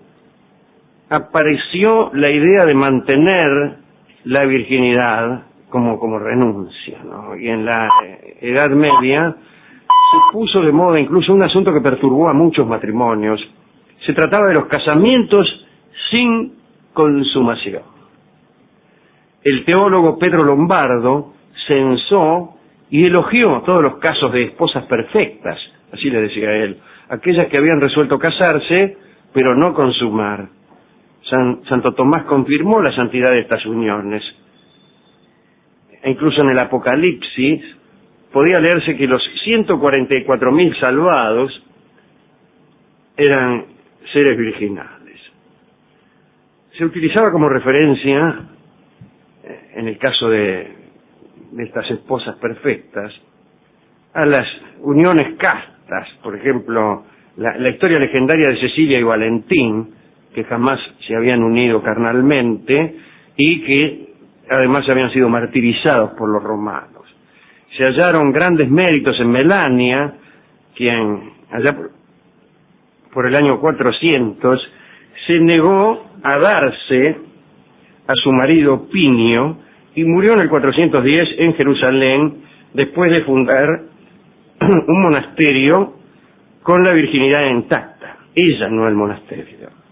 apareció la idea de mantener la virginidad como renuncia, ¿no? Y en la Edad Media se puso de moda incluso un asunto que perturbó a muchos matrimonios. Se trataba de los casamientos sin consumación. El teólogo Pedro Lombardo censó y elogió todos los casos de esposas perfectas, así le decía él, aquellas que habían resuelto casarse, pero no consumar. Santo Tomás confirmó la santidad de estas uniones. E incluso en el Apocalipsis podía leerse que los 144.000 salvados eran seres virginales. Se utilizaba como referencia, en el caso de estas esposas perfectas, a las uniones castas. Por ejemplo, la historia legendaria de Cecilia y Valentín, que jamás se habían unido carnalmente y que además habían sido martirizados por los romanos. Se hallaron grandes méritos en Melania, quien allá por el año 400 se negó a darse a su marido Pinio y murió en el 410 en Jerusalén después de fundar un monasterio con la virginidad intacta. Ella, no el monasterio.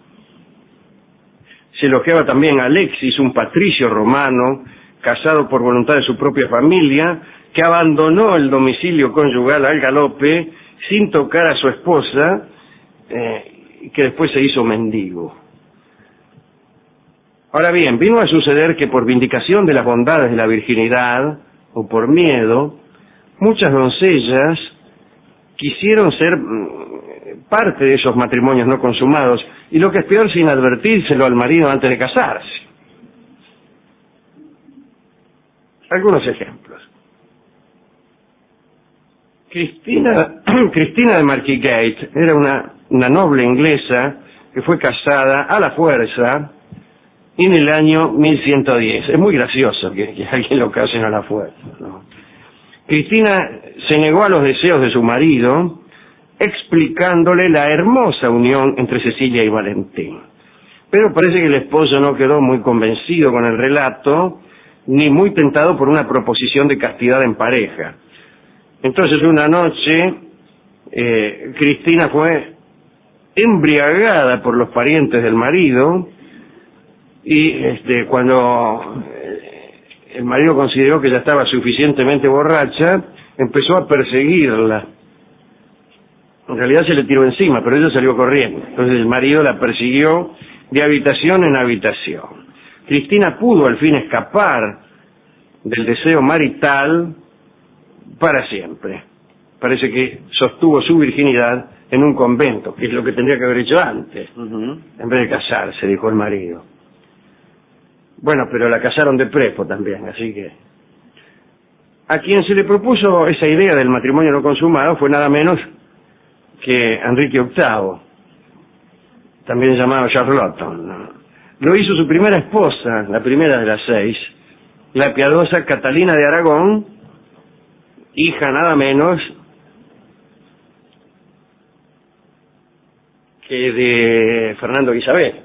Se elogiaba también a Alexis, un patricio romano, casado por voluntad de su propia familia, que abandonó el domicilio conyugal al galope sin tocar a su esposa, que después se hizo mendigo. Ahora bien, vino a suceder que por vindicación de las bondades de la virginidad, o por miedo, muchas doncellas quisieron ser parte de esos matrimonios no consumados, y lo que es peor, sin advertírselo al marido antes de casarse. Algunos ejemplos. Cristina de Markigate era una noble inglesa que fue casada a la fuerza en el año 1110. Es muy gracioso que alguien lo casen a la fuerza, ¿no? Cristina se negó a los deseos de su marido, explicándole la hermosa unión entre Cecilia y Valentín. Pero parece que el esposo no quedó muy convencido con el relato, ni muy tentado por una proposición de castidad en pareja. Entonces una noche, Cristina fue embriagada por los parientes del marido, y cuando el marido consideró que ya estaba suficientemente borracha, empezó a perseguirla. En realidad se le tiró encima, pero ella salió corriendo. Entonces el marido la persiguió de habitación en habitación. Cristina pudo al fin escapar del deseo marital para siempre. Parece que sostuvo su virginidad en un convento, que es lo que tendría que haber hecho antes, en vez de casarse, dijo el marido. Bueno, pero la casaron de prepo también, así que... A quien se le propuso esa idea del matrimonio no consumado fue nada menos que Enrique VIII, también llamado Charlottón, ¿no? Lo hizo su primera esposa, la primera de las 6, la piadosa Catalina de Aragón, hija nada menos que de Fernando Isabel.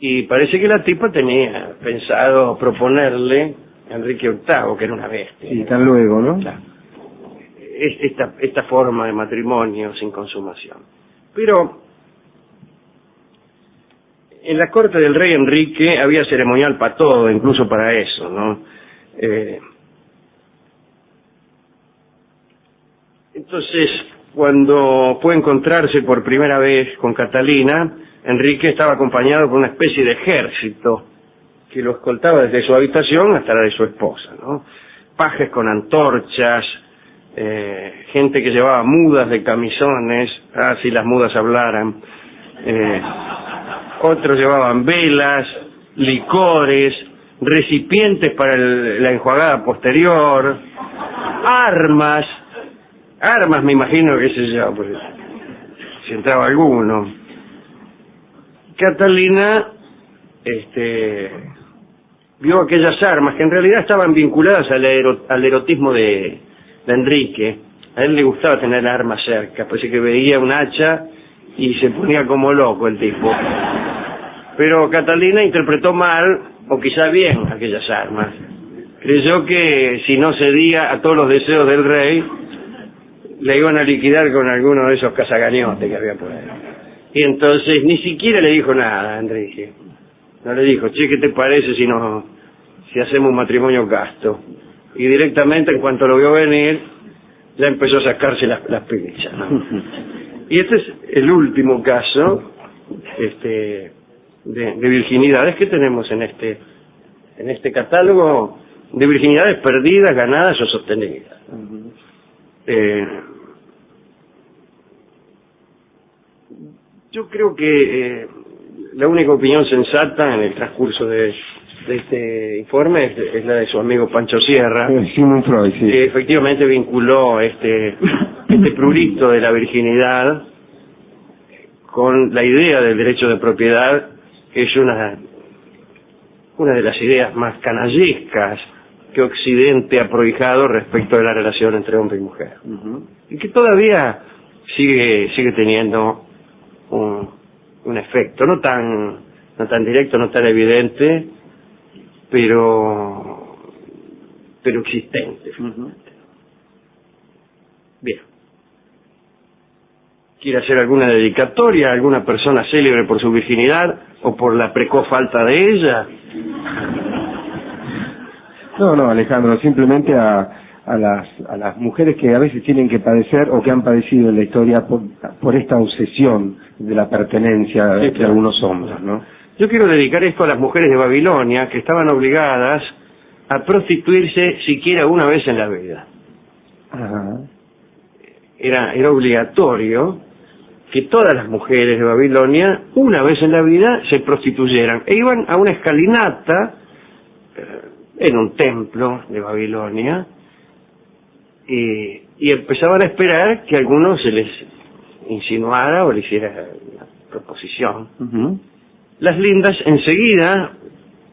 Y parece que la tipa tenía pensado proponerle a Enrique VIII, que era una bestia. Y tan luego, ¿no? Claro. Esta forma de matrimonio sin consumación. Pero en la corte del rey Enrique había ceremonial para todo, incluso para eso, ¿no? Entonces, cuando fue a encontrarse por primera vez con Catalina, Enrique estaba acompañado por una especie de ejército que lo escoltaba desde su habitación hasta la de su esposa, ¿no? Pajes con antorchas, gente que llevaba mudas de camisones, si las mudas hablaran, otros llevaban velas, licores, recipientes para la enjuagada posterior, armas me imagino, qué sé yo, pues, si entraba alguno. Catalina vio aquellas armas que en realidad estaban vinculadas al erotismo de Enrique. A él le gustaba tener armas cerca, parece que veía un hacha y se ponía como loco el tipo. Pero Catalina interpretó mal, o quizá bien, aquellas armas. Creyó que si no cedía a todos los deseos del rey, le iban a liquidar con alguno de esos cazagañotes que había por ahí. Y entonces ni siquiera le dijo nada a Enrique. No le dijo, che, ¿qué te parece si hacemos un matrimonio casto? Y directamente, en cuanto lo vio venir, ya empezó a sacarse las pinzas, ¿no? Y este es el último caso de virginidades que tenemos en este catálogo de virginidades perdidas, ganadas o sostenidas. Yo creo que la única opinión sensata en el transcurso de este informe es la de su amigo Pancho Sierra, Sigmund Freud, sí. que efectivamente vinculó este prurito de la virginidad con la idea del derecho de propiedad, que es una de las ideas más canallescas que Occidente ha prohijado respecto de la relación entre hombre y mujer. Y que todavía sigue teniendo un efecto, no tan directo, no tan evidente, pero existente. Bien. ¿Quiere hacer alguna dedicatoria a alguna persona célebre por su virginidad o por la precoz falta de ella? No, Alejandro, simplemente a las mujeres que a veces tienen que padecer o que han padecido en la historia por esta obsesión de la pertenencia de algunos hombres, ¿no? Yo quiero dedicar esto a las mujeres de Babilonia que estaban obligadas a prostituirse siquiera una vez en la vida. Ajá. Era obligatorio que todas las mujeres de Babilonia una vez en la vida se prostituyeran e iban a una escalinata en un templo de Babilonia y empezaban a esperar que alguno se les insinuara o le hiciera una proposición. Las lindas enseguida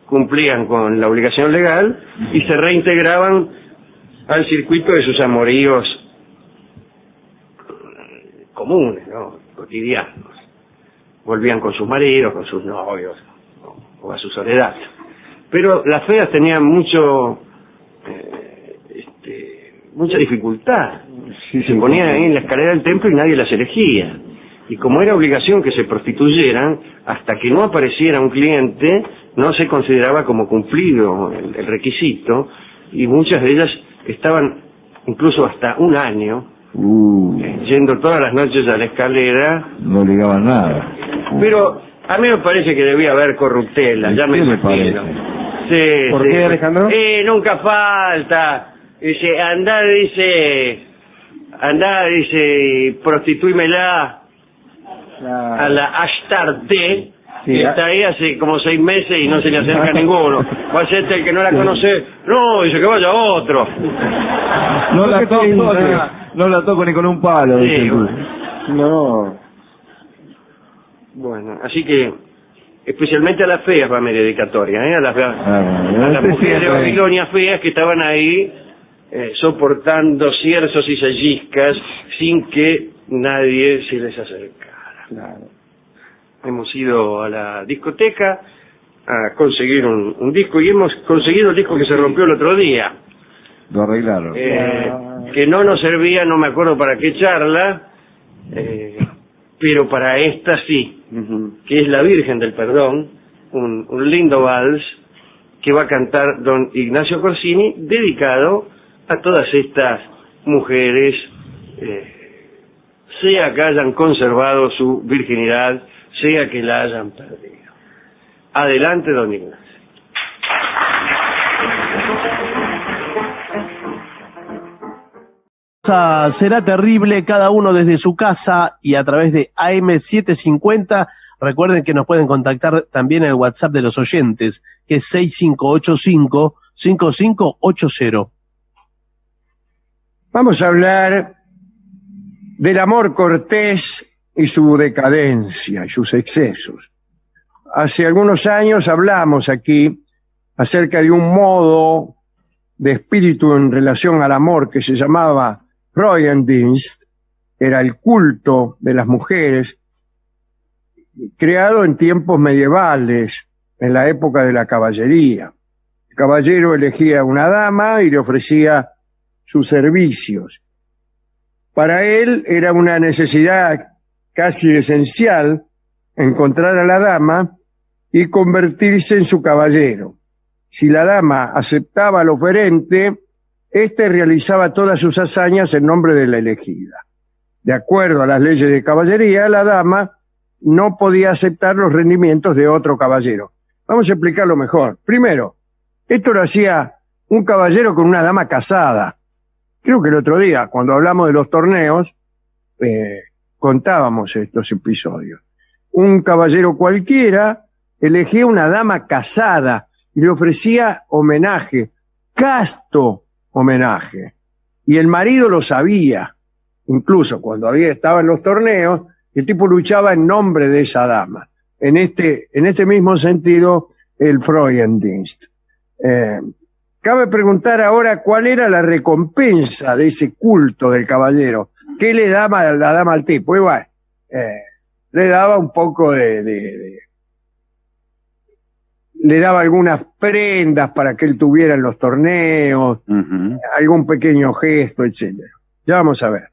cumplían con la obligación legal y se reintegraban al circuito de sus amoríos comunes, ¿no? Cotidianos. Volvían con sus maridos, con sus novios o a su soledad. Pero las feas tenían mucha dificultad. Se ponían ahí en la escalera del templo y nadie las elegía. Y como era obligación que se prostituyeran, hasta que no apareciera un cliente, no se consideraba como cumplido el requisito, y muchas de ellas estaban incluso hasta un año yendo todas las noches a la escalera. No ligaban nada. Pero a mí me parece que debía haber corruptela, ya me ¿Qué le imagino. parece? Sí, ¿Por sí. qué, Alejandro? Nunca falta. Dice, dice, prostituímela a la Ashtarte, Sí, que está ahí hace como 6 meses y no se le acerca ninguno. Va a ser el que no la conoce. No, dice que vaya otro. No la toco ni con un palo, Sí, dice el bueno. No. Bueno, así que especialmente a las feas va mi dedicatoria, a las este mujeres siempre. babilonias feas que estaban ahí soportando cierzos y selliscas sin que nadie se les acercara. Claro. Hemos ido a la discoteca a conseguir un disco y hemos conseguido el disco que se rompió el otro día. Lo arreglaron. Que no nos servía, no me acuerdo para qué charla, pero para esta sí, que es La Virgen del Perdón, un lindo vals que va a cantar don Ignacio Corsini, dedicado a todas estas mujeres, sea que hayan conservado su virginidad, sea que la hayan perdido. Adelante, don Ignacio. Será terrible, cada uno desde su casa y a través de AM750. Recuerden que nos pueden contactar también en el WhatsApp de los oyentes, que es 6585-5580. Vamos a hablar del amor cortés y su decadencia y sus excesos. Hace algunos años hablamos aquí acerca de un modo de espíritu en relación al amor que se llamaba Freudendienst, era el culto de las mujeres, creado en tiempos medievales, en la época de la caballería. El caballero elegía una dama y le ofrecía sus servicios. Para él era una necesidad casi esencial encontrar a la dama y convertirse en su caballero. Si la dama aceptaba al oferente, éste realizaba todas sus hazañas en nombre de la elegida. De acuerdo a las leyes de caballería, la dama no podía aceptar los rendimientos de otro caballero. Vamos a explicarlo mejor. Primero, esto lo hacía un caballero con una dama casada. Creo que el otro día, cuando hablamos de los torneos, contábamos estos episodios. Un caballero cualquiera elegía una dama casada y le ofrecía homenaje, casto homenaje. Y el marido lo sabía. Incluso cuando estaba en los torneos, el tipo luchaba en nombre de esa dama. En este mismo sentido, el Freudendienst. Cabe preguntar ahora cuál era la recompensa de ese culto del caballero. ¿Qué le daba la dama al tipo? Y bueno, le daba un poco le daba algunas prendas para que él tuviera en los torneos, algún pequeño gesto, etcétera. Ya vamos a ver.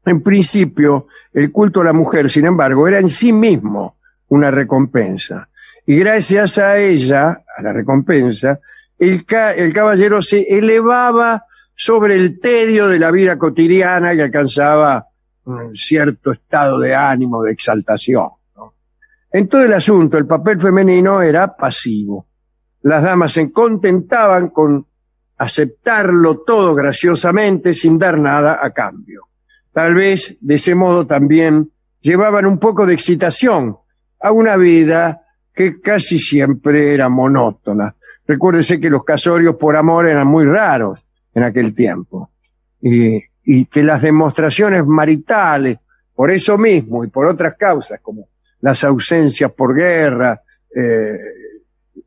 En principio, el culto a la mujer, sin embargo, era en sí mismo una recompensa. Y gracias a ella, a la recompensa, el caballero se elevaba sobre el tedio de la vida cotidiana y alcanzaba un cierto estado de ánimo, de exaltación, ¿no? En todo el asunto, el papel femenino era pasivo. Las damas se contentaban con aceptarlo todo graciosamente sin dar nada a cambio. Tal vez de ese modo también llevaban un poco de excitación a una vida que casi siempre era monótona. Recuérdese que los casorios por amor eran muy raros en aquel tiempo y que las demostraciones maritales, por eso mismo y por otras causas como las ausencias por guerra,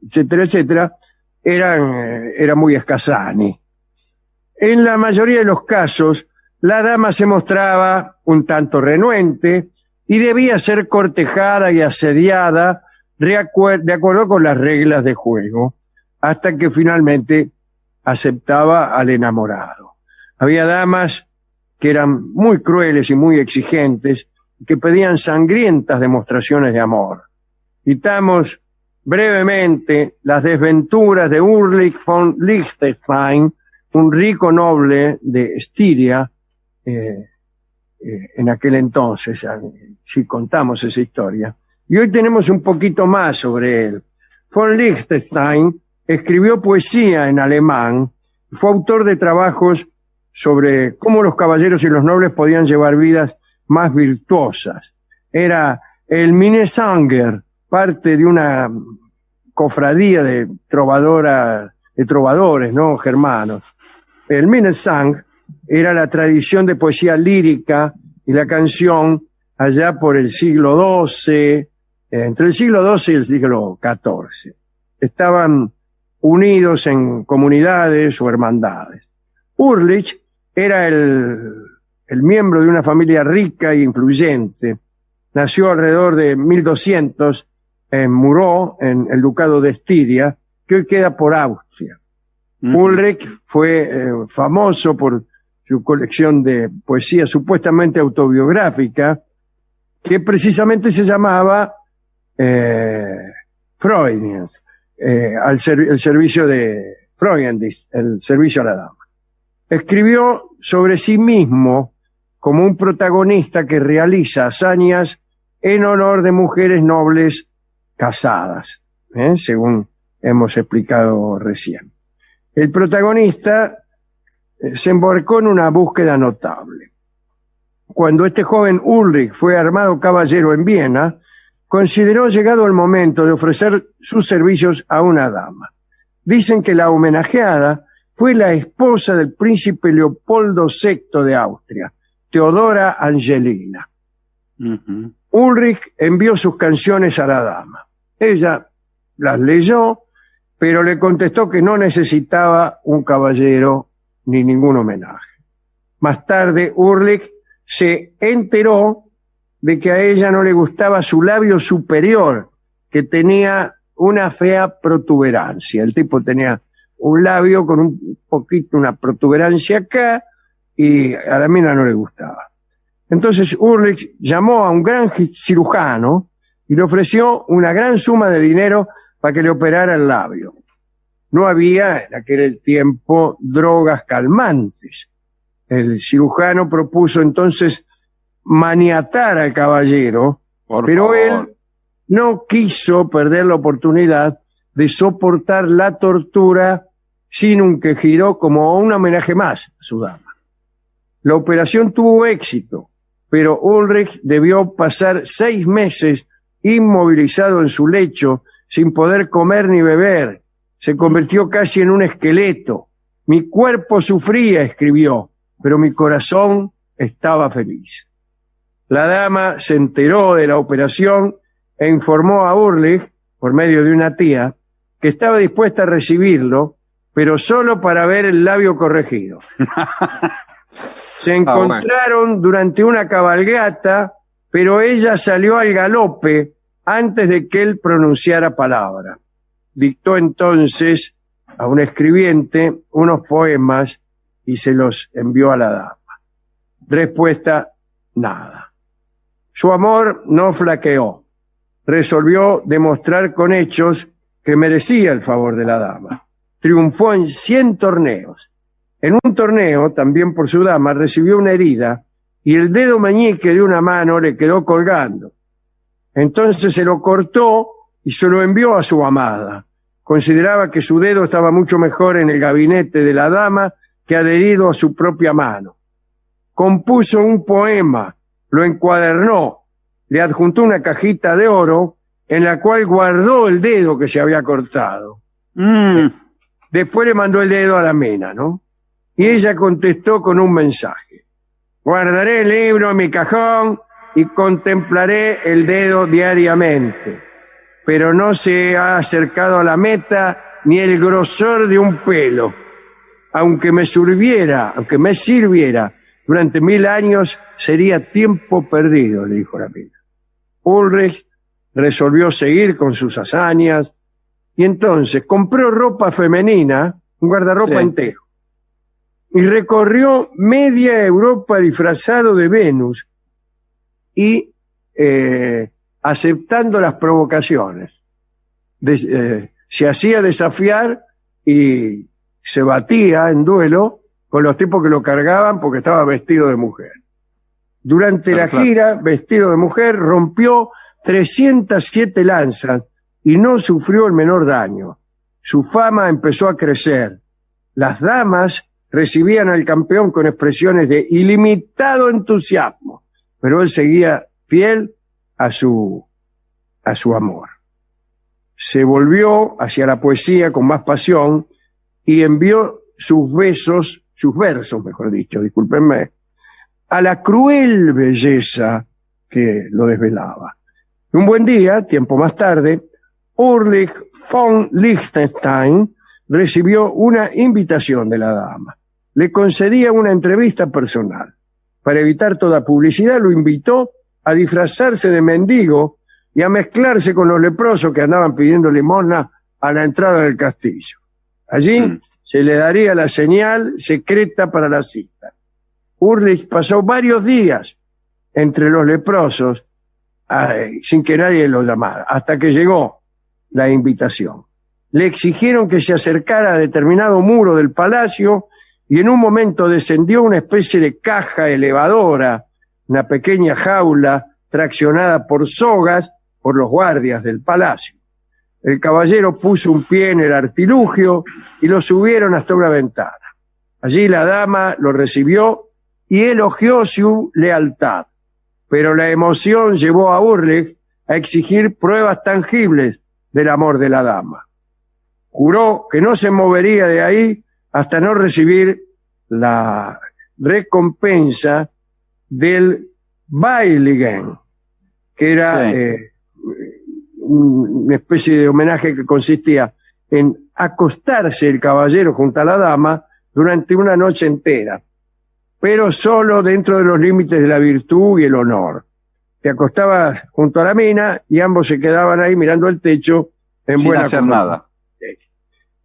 etcétera, etcétera, eran muy escasani. En la mayoría de los casos, la dama se mostraba un tanto renuente y debía ser cortejada y asediada de acuerdo con las reglas de juego, hasta que finalmente aceptaba al enamorado. Había damas que eran muy crueles y muy exigentes, que pedían sangrientas demostraciones de amor. Citamos brevemente las desventuras de Ulrich von Liechtenstein, un rico noble de Estiria, en aquel entonces, si contamos esa historia. Y hoy tenemos un poquito más sobre él. Von Liechtenstein escribió poesía en alemán, fue autor de trabajos sobre cómo los caballeros y los nobles podían llevar vidas más virtuosas. Era el Minnesänger, parte de una cofradía de trovadores, ¿no?, germanos. El Minnesang era la tradición de poesía lírica y la canción allá por el siglo XII, entre el siglo XII y el siglo XIV. Estaban unidos en comunidades o hermandades. Ulrich era el miembro de una familia rica e influyente. Nació alrededor de 1200 en Muró, en el ducado de Estiria, que hoy queda por Austria. Ulrich fue famoso por su colección de poesía supuestamente autobiográfica, que precisamente se llamaba Freundins, el servicio de Freundis, el servicio a la dama. Escribió sobre sí mismo como un protagonista que realiza hazañas en honor de mujeres nobles casadas, según hemos explicado recién. El protagonista se embarcó en una búsqueda notable. Cuando este joven Ulrich fue armado caballero en Viena, consideró llegado el momento de ofrecer sus servicios a una dama. Dicen que la homenajeada fue la esposa del príncipe Leopoldo VI de Austria, Teodora Angelina. Ulrich envió sus canciones a la dama. Ella las leyó, pero le contestó que no necesitaba un caballero ni ningún homenaje. Más tarde, Ulrich se enteró de que a ella no le gustaba su labio superior, que tenía una fea protuberancia. El tipo tenía un labio con un poquito, una protuberancia acá, y a la mina no le gustaba. Entonces Ulrich llamó a un gran cirujano y le ofreció una gran suma de dinero para que le operara el labio. No había en aquel tiempo drogas calmantes. El cirujano propuso entonces maniatar al caballero, pero él no quiso perder la oportunidad de soportar la tortura sin un quejido como un homenaje más a su dama. La operación tuvo éxito, pero Ulrich debió pasar 6 meses inmovilizado en su lecho, sin poder comer ni beber. Se convirtió casi en un esqueleto. Mi cuerpo sufría, escribió, pero mi corazón estaba feliz. La dama se enteró de la operación e informó a Ulrich, por medio de una tía, que estaba dispuesta a recibirlo, pero solo para ver el labio corregido. Se encontraron durante una cabalgata, pero ella salió al galope antes de que él pronunciara palabra. Dictó entonces a un escribiente unos poemas y se los envió a la dama. Respuesta: nada. Su amor no flaqueó. Resolvió demostrar con hechos que merecía el favor de la dama. Triunfó en 100 torneos. En un torneo, también por su dama, recibió una herida y el dedo meñique de una mano le quedó colgando. Entonces se lo cortó y se lo envió a su amada. Consideraba que su dedo estaba mucho mejor en el gabinete de la dama que adherido a su propia mano. Compuso un poema, lo encuadernó, le adjuntó una cajita de oro en la cual guardó el dedo que se había cortado. Después le mandó el dedo a la mina, ¿no? Y ella contestó con un mensaje: guardaré el libro en mi cajón y contemplaré el dedo diariamente, pero no se ha acercado a la meta ni el grosor de un pelo. Aunque me sirviera durante 1000 años, sería tiempo perdido, le dijo la mina. Ulrich resolvió seguir con sus hazañas y entonces compró ropa femenina, un guardarropa entero, y recorrió media Europa disfrazado de Venus y aceptando las provocaciones. se hacía desafiar y se batía en duelo con los tipos que lo cargaban porque estaba vestido de mujer. Durante la gira, vestido de mujer, rompió 307 lanzas y no sufrió el menor daño. Su fama empezó a crecer. Las damas recibían al campeón con expresiones de ilimitado entusiasmo, pero él seguía fiel a su amor. Se volvió hacia la poesía con más pasión y envió sus versos, mejor dicho, discúlpenme, a la cruel belleza que lo desvelaba. Un buen día, tiempo más tarde, Ulrich von Liechtenstein recibió una invitación de la dama. Le concedía una entrevista personal. Para evitar toda publicidad, lo invitó a disfrazarse de mendigo y a mezclarse con los leprosos que andaban pidiendo limosna a la entrada del castillo. Allí se le daría la señal secreta para la cita. Ulrich pasó varios días entre los leprosos sin que nadie lo llamara, hasta que llegó la invitación. Le exigieron que se acercara a determinado muro del palacio y en un momento descendió una especie de caja elevadora, una pequeña jaula traccionada por sogas por los guardias del palacio. El caballero puso un pie en el artilugio y lo subieron hasta una ventana. Allí la dama lo recibió y elogió su lealtad, pero la emoción llevó a Ulrich a exigir pruebas tangibles del amor de la dama. Juró que no se movería de ahí hasta no recibir la recompensa del Bailigen, que era una especie de homenaje que consistía en acostarse el caballero junto a la dama durante una noche entera, pero solo dentro de los límites de la virtud y el honor. Te acostabas junto a la mina y ambos se quedaban ahí mirando el techo en sin buena hacer compañía. nada.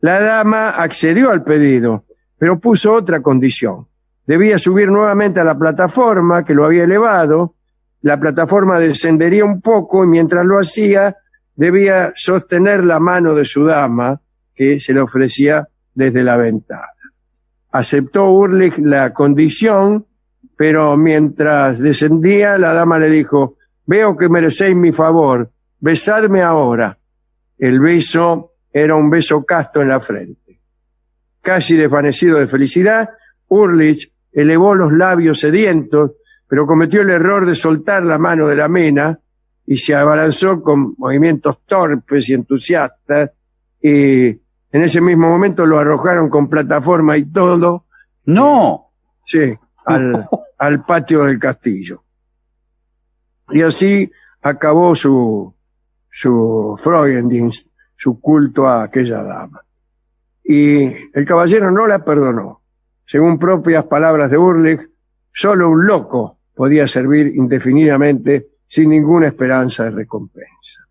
La dama accedió al pedido, pero puso otra condición. Debía subir nuevamente a la plataforma que lo había elevado. La plataforma descendería un poco y mientras lo hacía debía sostener la mano de su dama que se le ofrecía desde la ventana. Aceptó Ulrich la condición, pero mientras descendía la dama le dijo: «Veo que merecéis mi favor, besadme ahora». El beso era un beso casto en la frente. Casi desvanecido de felicidad, Ulrich elevó los labios sedientos, pero cometió el error de soltar la mano de la mena y se abalanzó con movimientos torpes y entusiastas, y en ese mismo momento lo arrojaron con plataforma y todo. ¡No! Sí, al patio del castillo. Y así acabó su Freudendienst, su culto a aquella dama. Y el caballero no la perdonó. Según propias palabras de Ulrich, solo un loco podía servir indefinidamente sin ninguna esperanza de recompensa.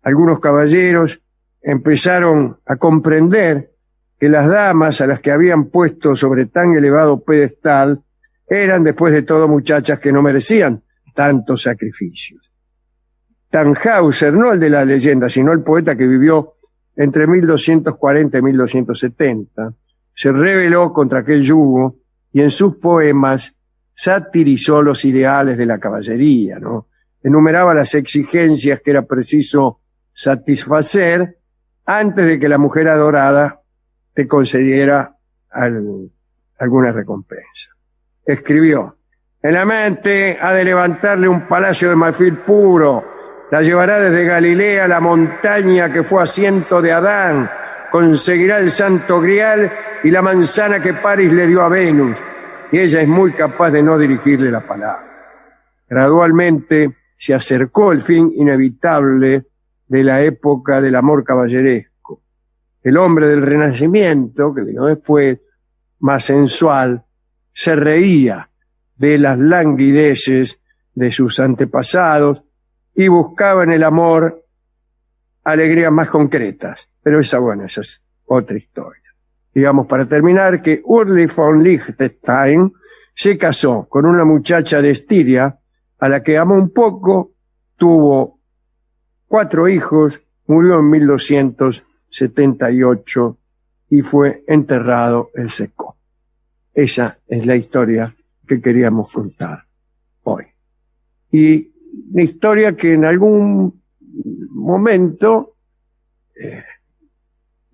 Algunos caballeros empezaron a comprender que las damas a las que habían puesto sobre tan elevado pedestal eran, después de todo, muchachas que no merecían tantos sacrificios. Tannhäuser, no el de la leyenda, sino el poeta que vivió entre 1240 y 1270, se rebeló contra aquel yugo y en sus poemas satirizó los ideales de la caballería, ¿no? Enumeraba las exigencias que era preciso satisfacer antes de que la mujer adorada te concediera alguna recompensa. Escribió: «En la mente ha de levantarle un palacio de marfil puro, la llevará desde Galilea a la montaña que fue asiento de Adán, conseguirá el santo grial y la manzana que París le dio a Venus, y ella es muy capaz de no dirigirle la palabra». Gradualmente se acercó el fin inevitable de la época del amor caballeresco. El hombre del Renacimiento, que vino después, más sensual, se reía de las languideces de sus antepasados y buscaba en el amor alegrías más concretas. Pero esa es otra historia. Digamos, para terminar, que Ulrich von Liechtenstein se casó con una muchacha de Estiria a la que amó un poco, tuvo 4 hijos murió en 1278 y fue enterrado en Secó. Esa es la historia que queríamos contar hoy. Y una historia que en algún momento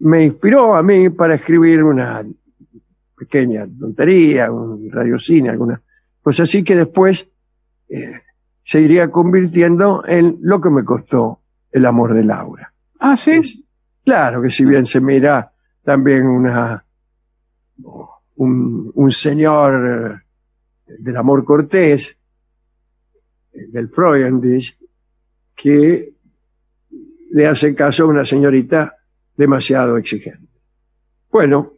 me inspiró a mí para escribir una pequeña tontería, un radiocine, alguna cosa así que después se iría convirtiendo en lo que me costó El amor de Laura. Ah, sí. Claro que si bien se mira también un señor del amor cortés, del Freudendienst, que le hace caso a una señorita demasiado exigente. Bueno,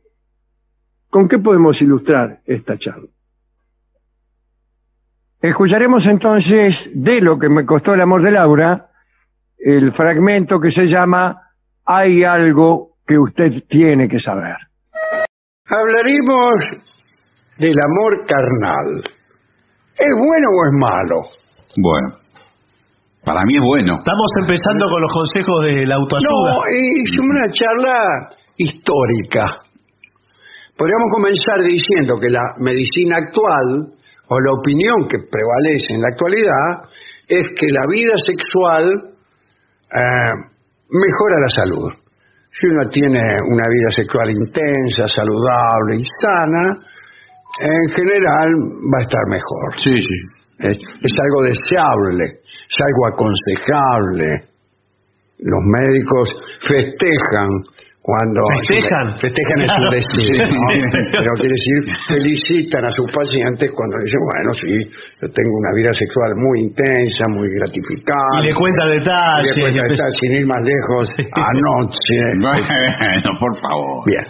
¿con qué podemos ilustrar esta charla? Escucharemos entonces de Lo que me costó el amor de Laura, el fragmento que se llama Hay algo que usted tiene que saber. Hablaremos del amor carnal. ¿Es bueno o es malo? Bueno, para mí es bueno. Estamos empezando con los consejos de la autoayuda. No, es una charla histórica. Podríamos comenzar diciendo que la medicina actual, o la opinión que prevalece en la actualidad, es que la vida sexual mejora la salud. Si uno tiene una vida sexual intensa, saludable y sana, en general va a estar mejor. Sí, sí. Es algo deseable, es algo aconsejable. Los médicos festejan cuando... Festejan es un decir, ¿no? Pero quiere decir, felicitan a sus pacientes cuando dicen, bueno, sí, yo tengo una vida sexual muy intensa, muy gratificante. Y le cuenta detalles. Y le cuenta detalles, sin ir más lejos, anoche. Bueno, por favor. Bien.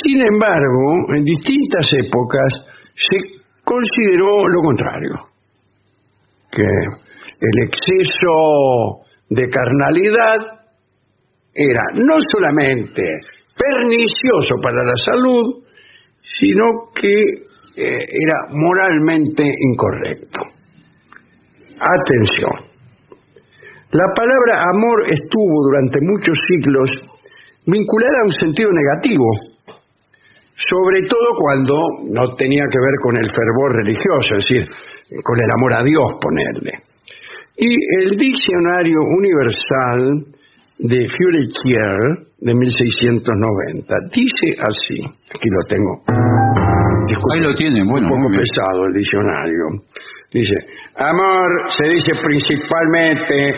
Sin embargo, en distintas épocas se consideró lo contrario, que el exceso de carnalidad era no solamente pernicioso para la salud, sino que era moralmente incorrecto. Atención. La palabra amor estuvo durante muchos siglos vinculada a un sentido negativo, sobre todo cuando no tenía que ver con el fervor religioso, es decir, con el amor a Dios, ponerle. Y el Diccionario Universal de Furetière de 1690 dice así, aquí lo tengo. Disculpe, ahí lo tienen, bueno. Un poco pesado el diccionario. Dice, amor se dice principalmente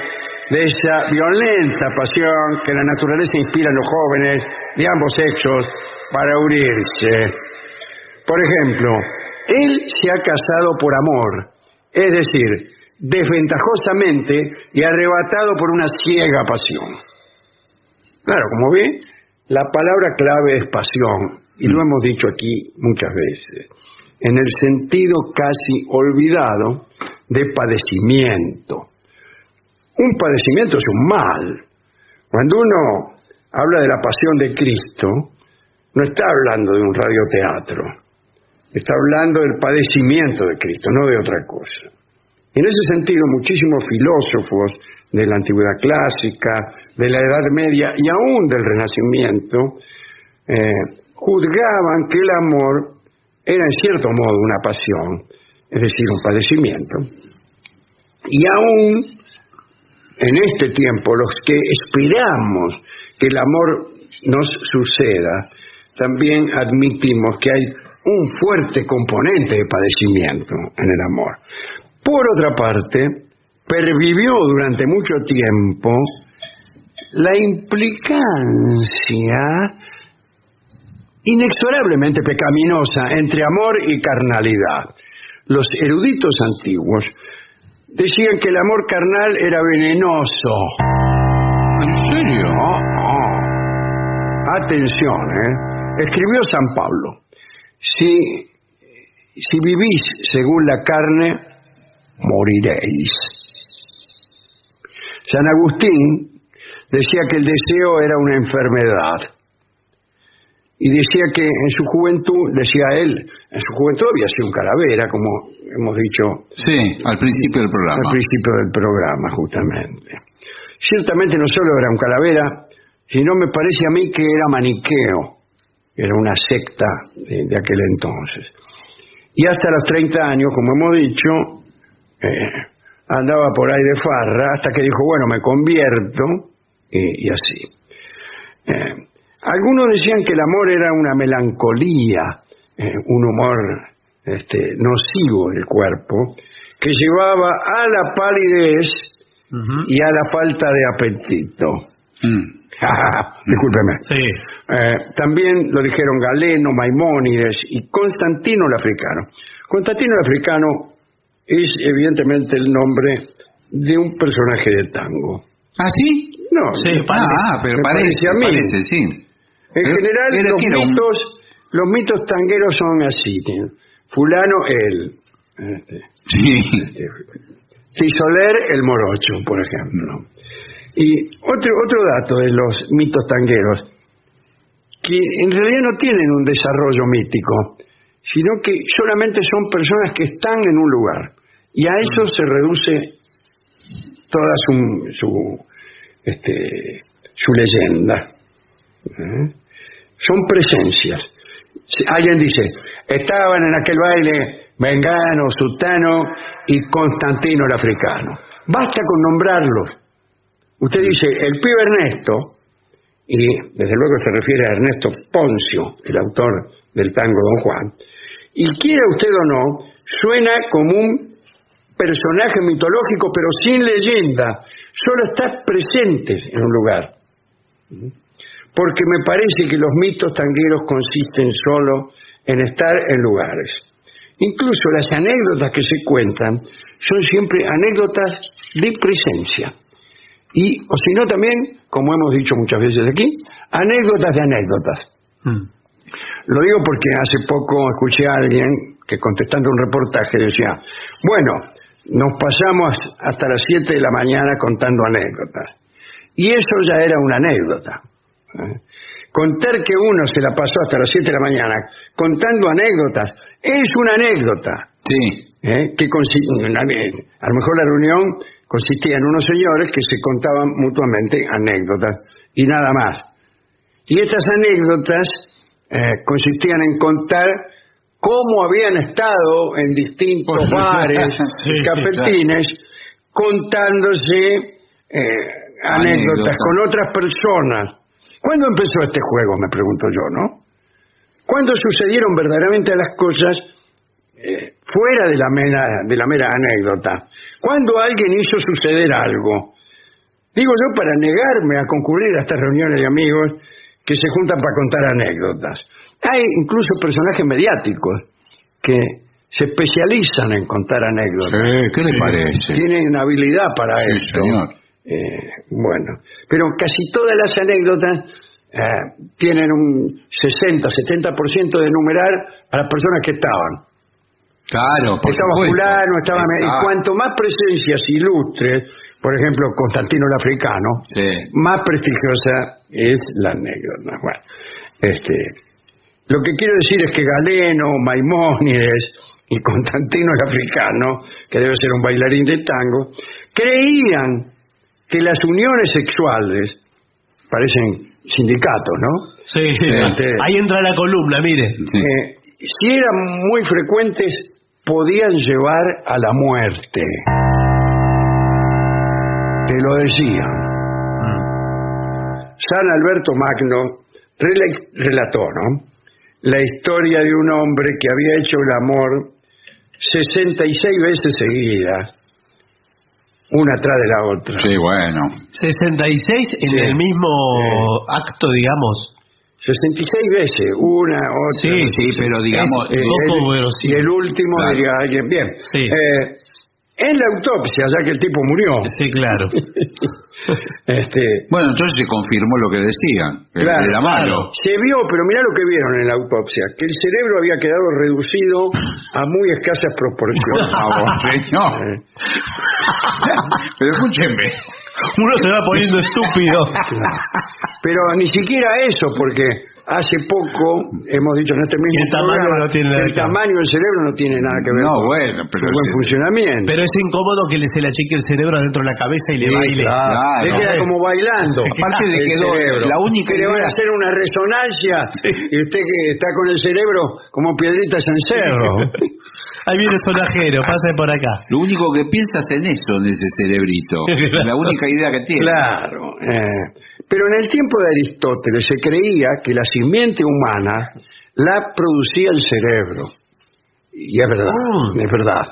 de esa violenta pasión que la naturaleza inspira en los jóvenes de ambos sexos para unirse. Por ejemplo, él se ha casado por amor, es decir, desventajosamente y arrebatado por una ciega pasión. Claro, como ve, la palabra clave es pasión, y lo hemos dicho aquí muchas veces, en el sentido casi olvidado de padecimiento. Un padecimiento es un mal. Cuando uno habla de la pasión de Cristo, no está hablando de un radioteatro, está hablando del padecimiento de Cristo, no de otra cosa. En ese sentido, muchísimos filósofos de la antigüedad clásica, de la Edad Media y aún del Renacimiento, juzgaban que el amor era en cierto modo una pasión, es decir, un padecimiento. Y aún en este tiempo, los que esperamos que el amor nos suceda, también admitimos que hay un fuerte componente de padecimiento en el amor. Por otra parte, pervivió durante mucho tiempo la implicancia inexorablemente pecaminosa entre amor y carnalidad. Los eruditos antiguos decían que el amor carnal era venenoso. ¿En serio? Atención, escribió San Pablo, si vivís según la carne, moriréis. San Agustín decía que el deseo era una enfermedad. Y decía que en su juventud, decía él, en su juventud había sido un calavera, como hemos dicho. Sí, al principio del programa. Al principio del programa, justamente. ciertamente no solo era un calavera, sino me parece a mí que era maniqueo. Era una secta de aquel entonces. Y hasta los 30 años, como hemos dicho, andaba por ahí de farra, hasta que dijo, bueno, me convierto, y así. Algunos decían que el amor era una melancolía, un humor nocivo del cuerpo, que llevaba a la palidez y a la falta de apetito. Discúlpeme. Sí. También lo dijeron Galeno, Maimónides y Constantino el Africano. Constantino el Africano es evidentemente el nombre de un personaje de tango. ¿Ah, sí? No, Sí, me pero parece a mí. parece, sí. En general, ¿Era los mitos tangueros son así. Fulano, él. Sí. Tisoler, el morocho, por ejemplo. Y otro dato de los mitos tangueros, que en realidad no tienen un desarrollo mítico, sino que solamente son personas que están en un lugar. Y a eso se reduce toda su leyenda. Son presencias. Alguien dice, estaban en aquel baile Mengano, Sutano y Constantino el Africano. Basta con nombrarlos. Usted dice, el pibe Ernesto, y desde luego se refiere a Ernesto Poncio, el autor del tango Don Juan, y quiera usted o no, suena como un personaje mitológico, pero sin leyenda, solo está presente en un lugar. Porque me parece que los mitos tangueros consisten solo en estar en lugares. Incluso las anécdotas que se cuentan son siempre anécdotas de presencia. Y, o si no también, como hemos dicho muchas veces aquí, anécdotas de anécdotas. Lo digo porque hace poco escuché a alguien que contestando un reportaje decía, bueno, nos pasamos hasta las 7 de la mañana contando anécdotas. Y eso ya era una anécdota. Contar que uno se la pasó hasta las 7 de la mañana contando anécdotas es una anécdota. Sí. Que a lo mejor la reunión consistía en unos señores que se contaban mutuamente anécdotas y nada más. Y estas anécdotas consistían en contar cómo habían estado en distintos bares, sí, cafetines, contándose anécdotas con otras personas. ¿Cuándo empezó este juego? Me pregunto yo, ¿no? ¿Cuándo sucedieron verdaderamente las cosas fuera de la mera anécdota? ¿Cuándo alguien hizo suceder algo? Digo yo para negarme a concurrir a estas reuniones de amigos que se juntan para contar anécdotas. Hay incluso personajes mediáticos que se especializan en contar anécdotas. Sí, ¿qué le parece? Tienen habilidad para Sí, esto. señor. Bueno, pero casi todas las anécdotas tienen un 60-70% de numerar a las personas que estaban. Claro, por Estaba supuesto. fulano, estaba... Y Exacto. cuanto más presencias ilustres, por ejemplo, Constantino el Africano, Sí. más prestigiosa es la anécdota. Bueno, lo que quiero decir es que Galeno, Maimónides y Constantino el Africano, que debe ser un bailarín de tango, creían que las uniones sexuales, parecen sindicatos, ¿no? Sí. Ahí entra la columna, mire. Sí. Si eran muy frecuentes, podían llevar a la muerte. Te lo decían. San Alberto Magno relató, ¿no?, la historia de un hombre que había hecho el amor 66 veces seguidas, una atrás de la otra. Sí, bueno. 66 en Sí. el mismo acto, digamos. 66 veces, una, otra. Sí, pero digamos, poco verosímil. y el último, Claro. diría alguien, bien. Sí. En la autopsia, ya que el tipo murió, Sí, claro. Bueno, entonces se confirmó lo que decían. Que Claro, era malo. se vio, pero mirá lo que vieron en la autopsia, que el cerebro había quedado reducido a muy escasas proporciones. Por favor, señor. Pero escúcheme. Uno se va poniendo estúpido. Pero ni siquiera eso, porque hace poco hemos dicho en este mismo el tamaño programa no tiene nada que el que ver. tamaño del cerebro no tiene nada que ver No, con bueno, pero su buen funcionamiento. Pero es incómodo que se le achique el cerebro adentro de la cabeza y le Sí, baile. claro. Le queda como bailando. Aparte de el que cerebro. la única que le van a idea- hacer una resonancia y usted que está con el cerebro como piedritas en cerro. Ahí viene el sonajero, pase por acá. Lo único que piensas en eso, en ese cerebrito. La única idea que tiene. Claro. Pero en el tiempo de Aristóteles se creía que la simiente humana la producía el cerebro. Y es verdad, es verdad.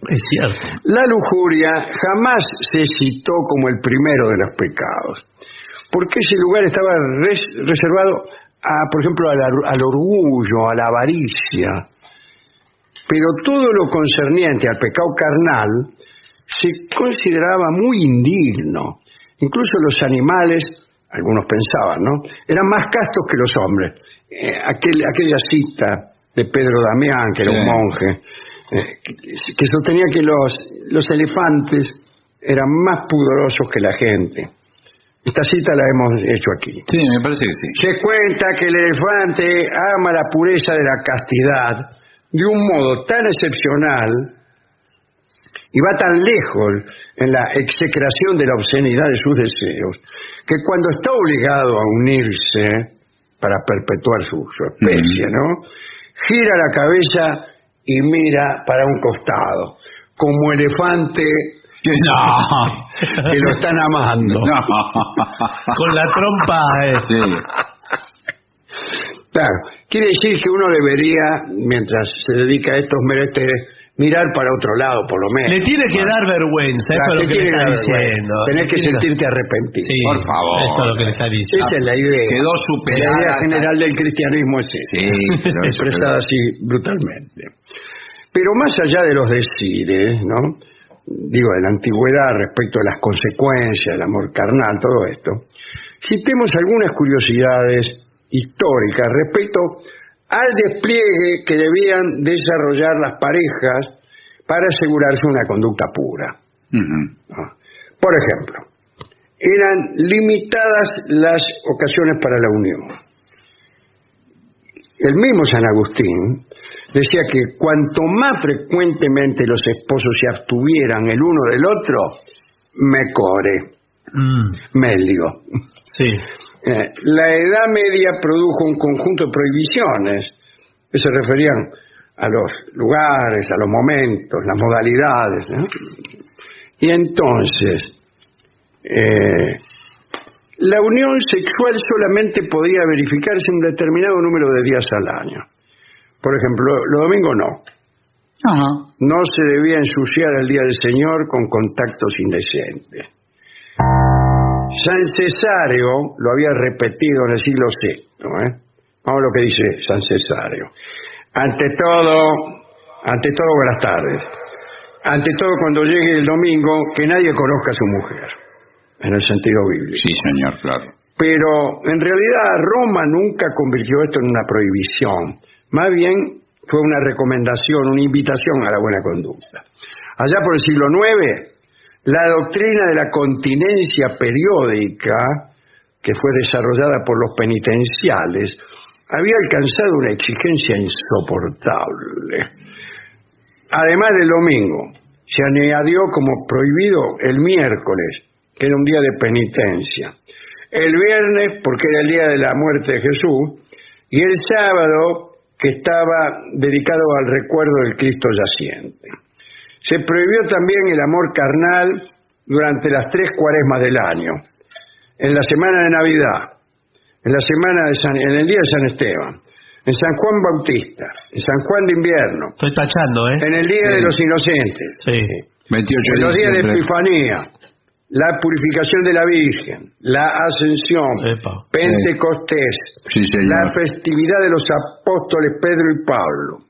Es cierto. La lujuria jamás se citó como el primero de los pecados, porque ese lugar estaba reservado, por ejemplo, al orgullo, a la avaricia. Pero todo lo concerniente al pecado carnal se consideraba muy indigno. Incluso los animales, algunos pensaban, ¿no?, eran más castos que los hombres. Aquella cita de Pedro Damián, que era un monje, que sostenía que los elefantes eran más pudorosos que la gente. Esta cita la hemos hecho aquí. Sí, me parece que sí. Se cuenta que el elefante ama la pureza de la castidad de un modo tan excepcional y va tan lejos en la execración de la obscenidad de sus deseos, que cuando está obligado a unirse para perpetuar su especie, ¿no?, gira la cabeza y mira para un costado, como elefante No. que lo están amando. No. Con la trompa. Sí. Claro, quiere decir que uno debería, mientras se dedica a estos menesteres, mirar para otro lado, por lo menos. Le tiene que dar vergüenza, eso es lo que le está diciendo. Tenés que sentirte arrepentido. Sí, Por favor. eso es lo que le está diciendo. Esa es la idea. Quedó superada. La idea general del cristianismo es esa. Sí, quedó expresada superada. así brutalmente. Pero más allá de los decires, ¿no?, digo, de la antigüedad respecto a las consecuencias del amor carnal, todo esto, citemos algunas curiosidades históricas respecto al despliegue que debían desarrollar las parejas para asegurarse una conducta pura. Ujú. Por ejemplo, eran limitadas las ocasiones para la unión. El mismo San Agustín decía que cuanto más frecuentemente los esposos se abstuvieran el uno del otro, mejore, meglio. Sí. La Edad Media produjo un conjunto de prohibiciones que se referían a los lugares, a los momentos, las modalidades, ¿no? Y entonces, la unión sexual solamente podía verificarse un determinado número de días al año. Por ejemplo, los domingos no. Ajá. No se debía ensuciar el día del Señor con contactos indecentes. San Cesario lo había repetido en el siglo VI. Vamos a lo que dice San Cesario. Ante todo, buenas tardes. Ante todo, cuando llegue el domingo, que nadie conozca a su mujer, en el sentido bíblico. Sí, señor, claro. Pero en realidad Roma nunca convirtió esto en una prohibición. Más bien fue una recomendación, una invitación a la buena conducta. Allá por el siglo IX, la doctrina de la continencia periódica, que fue desarrollada por los penitenciales, había alcanzado una exigencia insoportable. Además del domingo, se añadió como prohibido el miércoles, que era un día de penitencia, el viernes, porque era el día de la muerte de Jesús, y el sábado, que estaba dedicado al recuerdo del Cristo yaciente. Se prohibió también el amor carnal durante las 3 cuaresmas del año, en la semana de Navidad, en el día de San Esteban, en San Juan Bautista, en San Juan de Invierno, Estoy tachando, ¿eh? en el Día de los Inocentes, Sí. 28 en los días de diciembre. Epifanía, la purificación de la Virgen, la Ascensión, Epa. Pentecostés, Sí, señor. la festividad de los apóstoles Pedro y Pablo,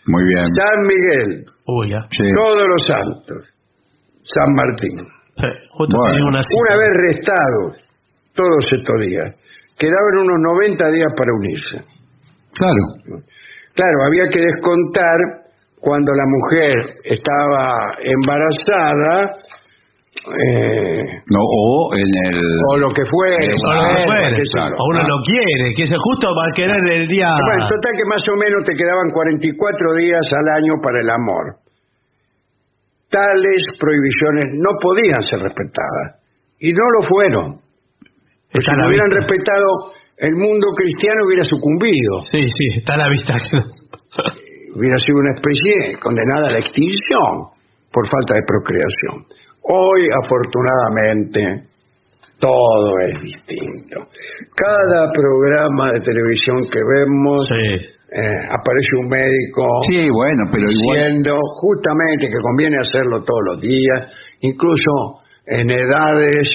Muy bien. San Miguel, Uy, ya. Sí. todos los santos, San Martín. Justo Bueno. tenía una cita. Una vez restados todos estos días, quedaban unos 90 días para unirse. Claro. Claro, había que descontar cuando la mujer estaba embarazada No, o en el... o lo que fue. Bueno, claro. o uno lo quiere, que se justo va a querer el día. Bueno, total que más o menos te quedaban 44 días al año para el amor. Tales prohibiciones no podían ser respetadas. Y no lo fueron. Pues Está si a la lo hubieran vista. respetado, el mundo cristiano hubiera sucumbido. Sí, está a la vista. Hubiera sido una especie condenada a la extinción por falta de procreación. Hoy, afortunadamente, todo es distinto. Cada programa de televisión que vemos, Sí. aparece un médico Sí, bueno, pero igual... diciendo justamente que conviene hacerlo todos los días, incluso en edades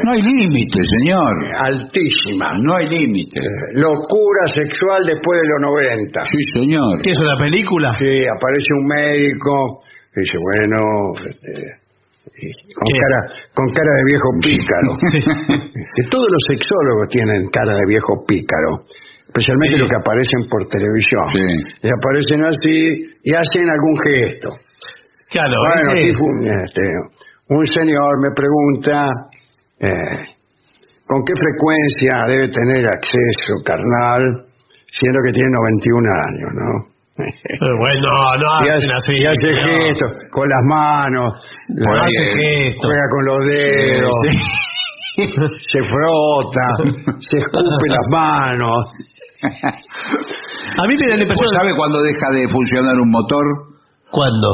No hay límite, señor. altísimas. No hay límite. Locura sexual después de los 90. Sí, señor. ¿Qué es una película? Sí, aparece un médico que dice, bueno, con cara de viejo pícaro. Que todos los sexólogos tienen cara de viejo pícaro, especialmente Sí. los que aparecen por televisión. Sí. Y aparecen así y hacen algún gesto. Claro, Bueno, ese- aquí un señor me pregunta con qué frecuencia debe tener acceso carnal, siendo que tiene 91 años, ¿no? bueno, no Y hacen hace, así. y hace no. gestos con las manos, No hace gestos. juega con los dedos, se frota, se escupe las manos. A mí me da la impresión. ¿Vos sabe cuándo deja de funcionar un motor? ¿Cuándo?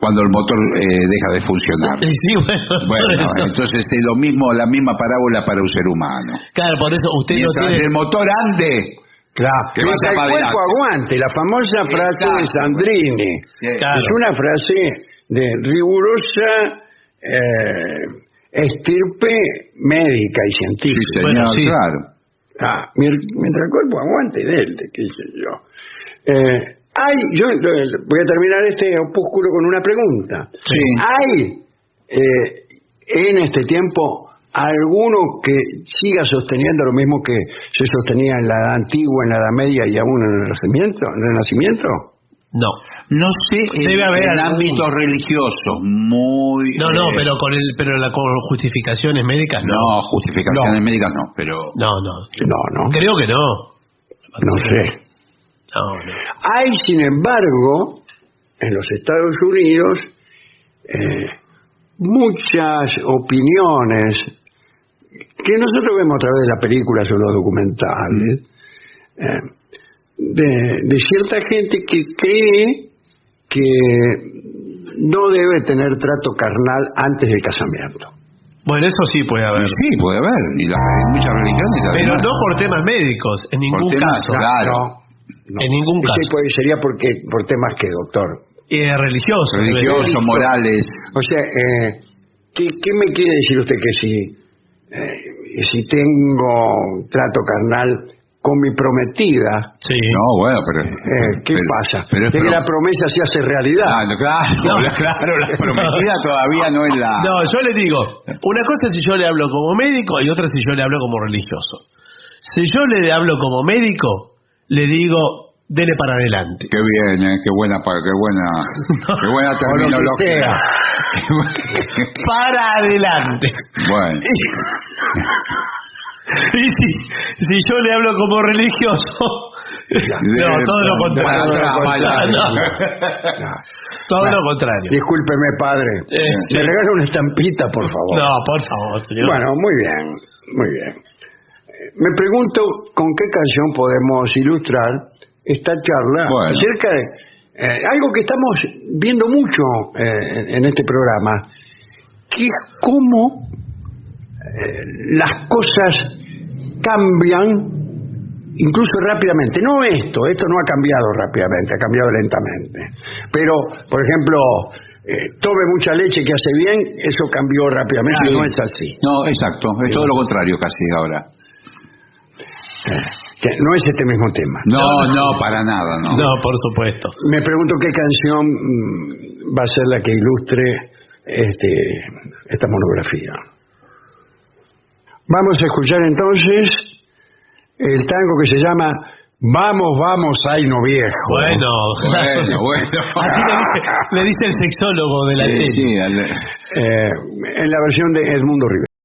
Cuando el motor deja de funcionar. Sí, bueno, por Bueno, eso. entonces es lo mismo, la misma parábola para un ser humano. Claro, por eso usted no Mientras tiene. el motor ande, Claro, Que mientras vaya el para cuerpo adelante. aguante, la famosa frase de Exacto. Sandrini. Sí. Claro. Es una frase de rigurosa estirpe médica y sí, científica. señor, Bueno, sí. claro. Mientras el cuerpo aguante, délte, qué sé yo. Yo voy a terminar este opúsculo con una pregunta. Sí. ¿Hay en este tiempo alguno que siga sosteniendo lo mismo que se sostenía en la Edad Antigua, en la Edad Media y aún en el Renacimiento? No. No sé, Debe haber en algún- ámbitos religiosos, muy... No, con justificaciones médicas no. No, justificaciones médicas no, pero... No. No, Creo que no. no sé. No. Hay, sin embargo, en los Estados Unidos, muchas opiniones que nosotros vemos a través de las películas o los documentales, de cierta gente que cree que no debe tener trato carnal antes del casamiento. Bueno, eso sí puede haber. Sí, puede haber, y en muchas religiones... Pero además, no por temas médicos, en ningún temas, caso. claro. No. En ningún Ese caso. sería porque por temas que, doctor. Religioso. religiosos, morales... O sea, ¿qué me quiere decir usted que si tengo trato carnal con mi prometida, Sí. No, bueno, pero... ¿qué pero- pasa? Pero es que la promesa se hace realidad. Claro, la prometida todavía no es la... No, yo le digo, una cosa es si yo le hablo como médico y otra es si yo le hablo como religioso. Si yo le hablo como médico, le digo, dele para adelante. Qué bien, qué buena O lo que terminología. sea. Para adelante. Bueno, Y si yo le hablo como religioso, no, todo lo contrario. Todo lo contrario. Discúlpeme, padre. Sí. Me regala una estampita, por favor. No, por favor, señor. Bueno, muy bien, muy bien. Me pregunto con qué canción podemos ilustrar esta charla Bueno. acerca de algo que estamos viendo mucho en este programa, que es cómo las cosas cambian incluso rápidamente. No esto no ha cambiado rápidamente, ha cambiado lentamente. Pero, por ejemplo, tome mucha leche que hace bien, eso cambió rápidamente, Sí. no es así. no, exacto, es todo lo contrario casi ahora. Que no es este mismo tema. No, para nada, no. No, por supuesto. Me pregunto qué canción va a ser la que ilustre esta monografía. Vamos a escuchar entonces el tango que se llama Vamos, vamos, ay no viejo. Bueno, Bueno. así le dice el sexólogo de la tele. Sí, En la versión de Edmundo Rivera.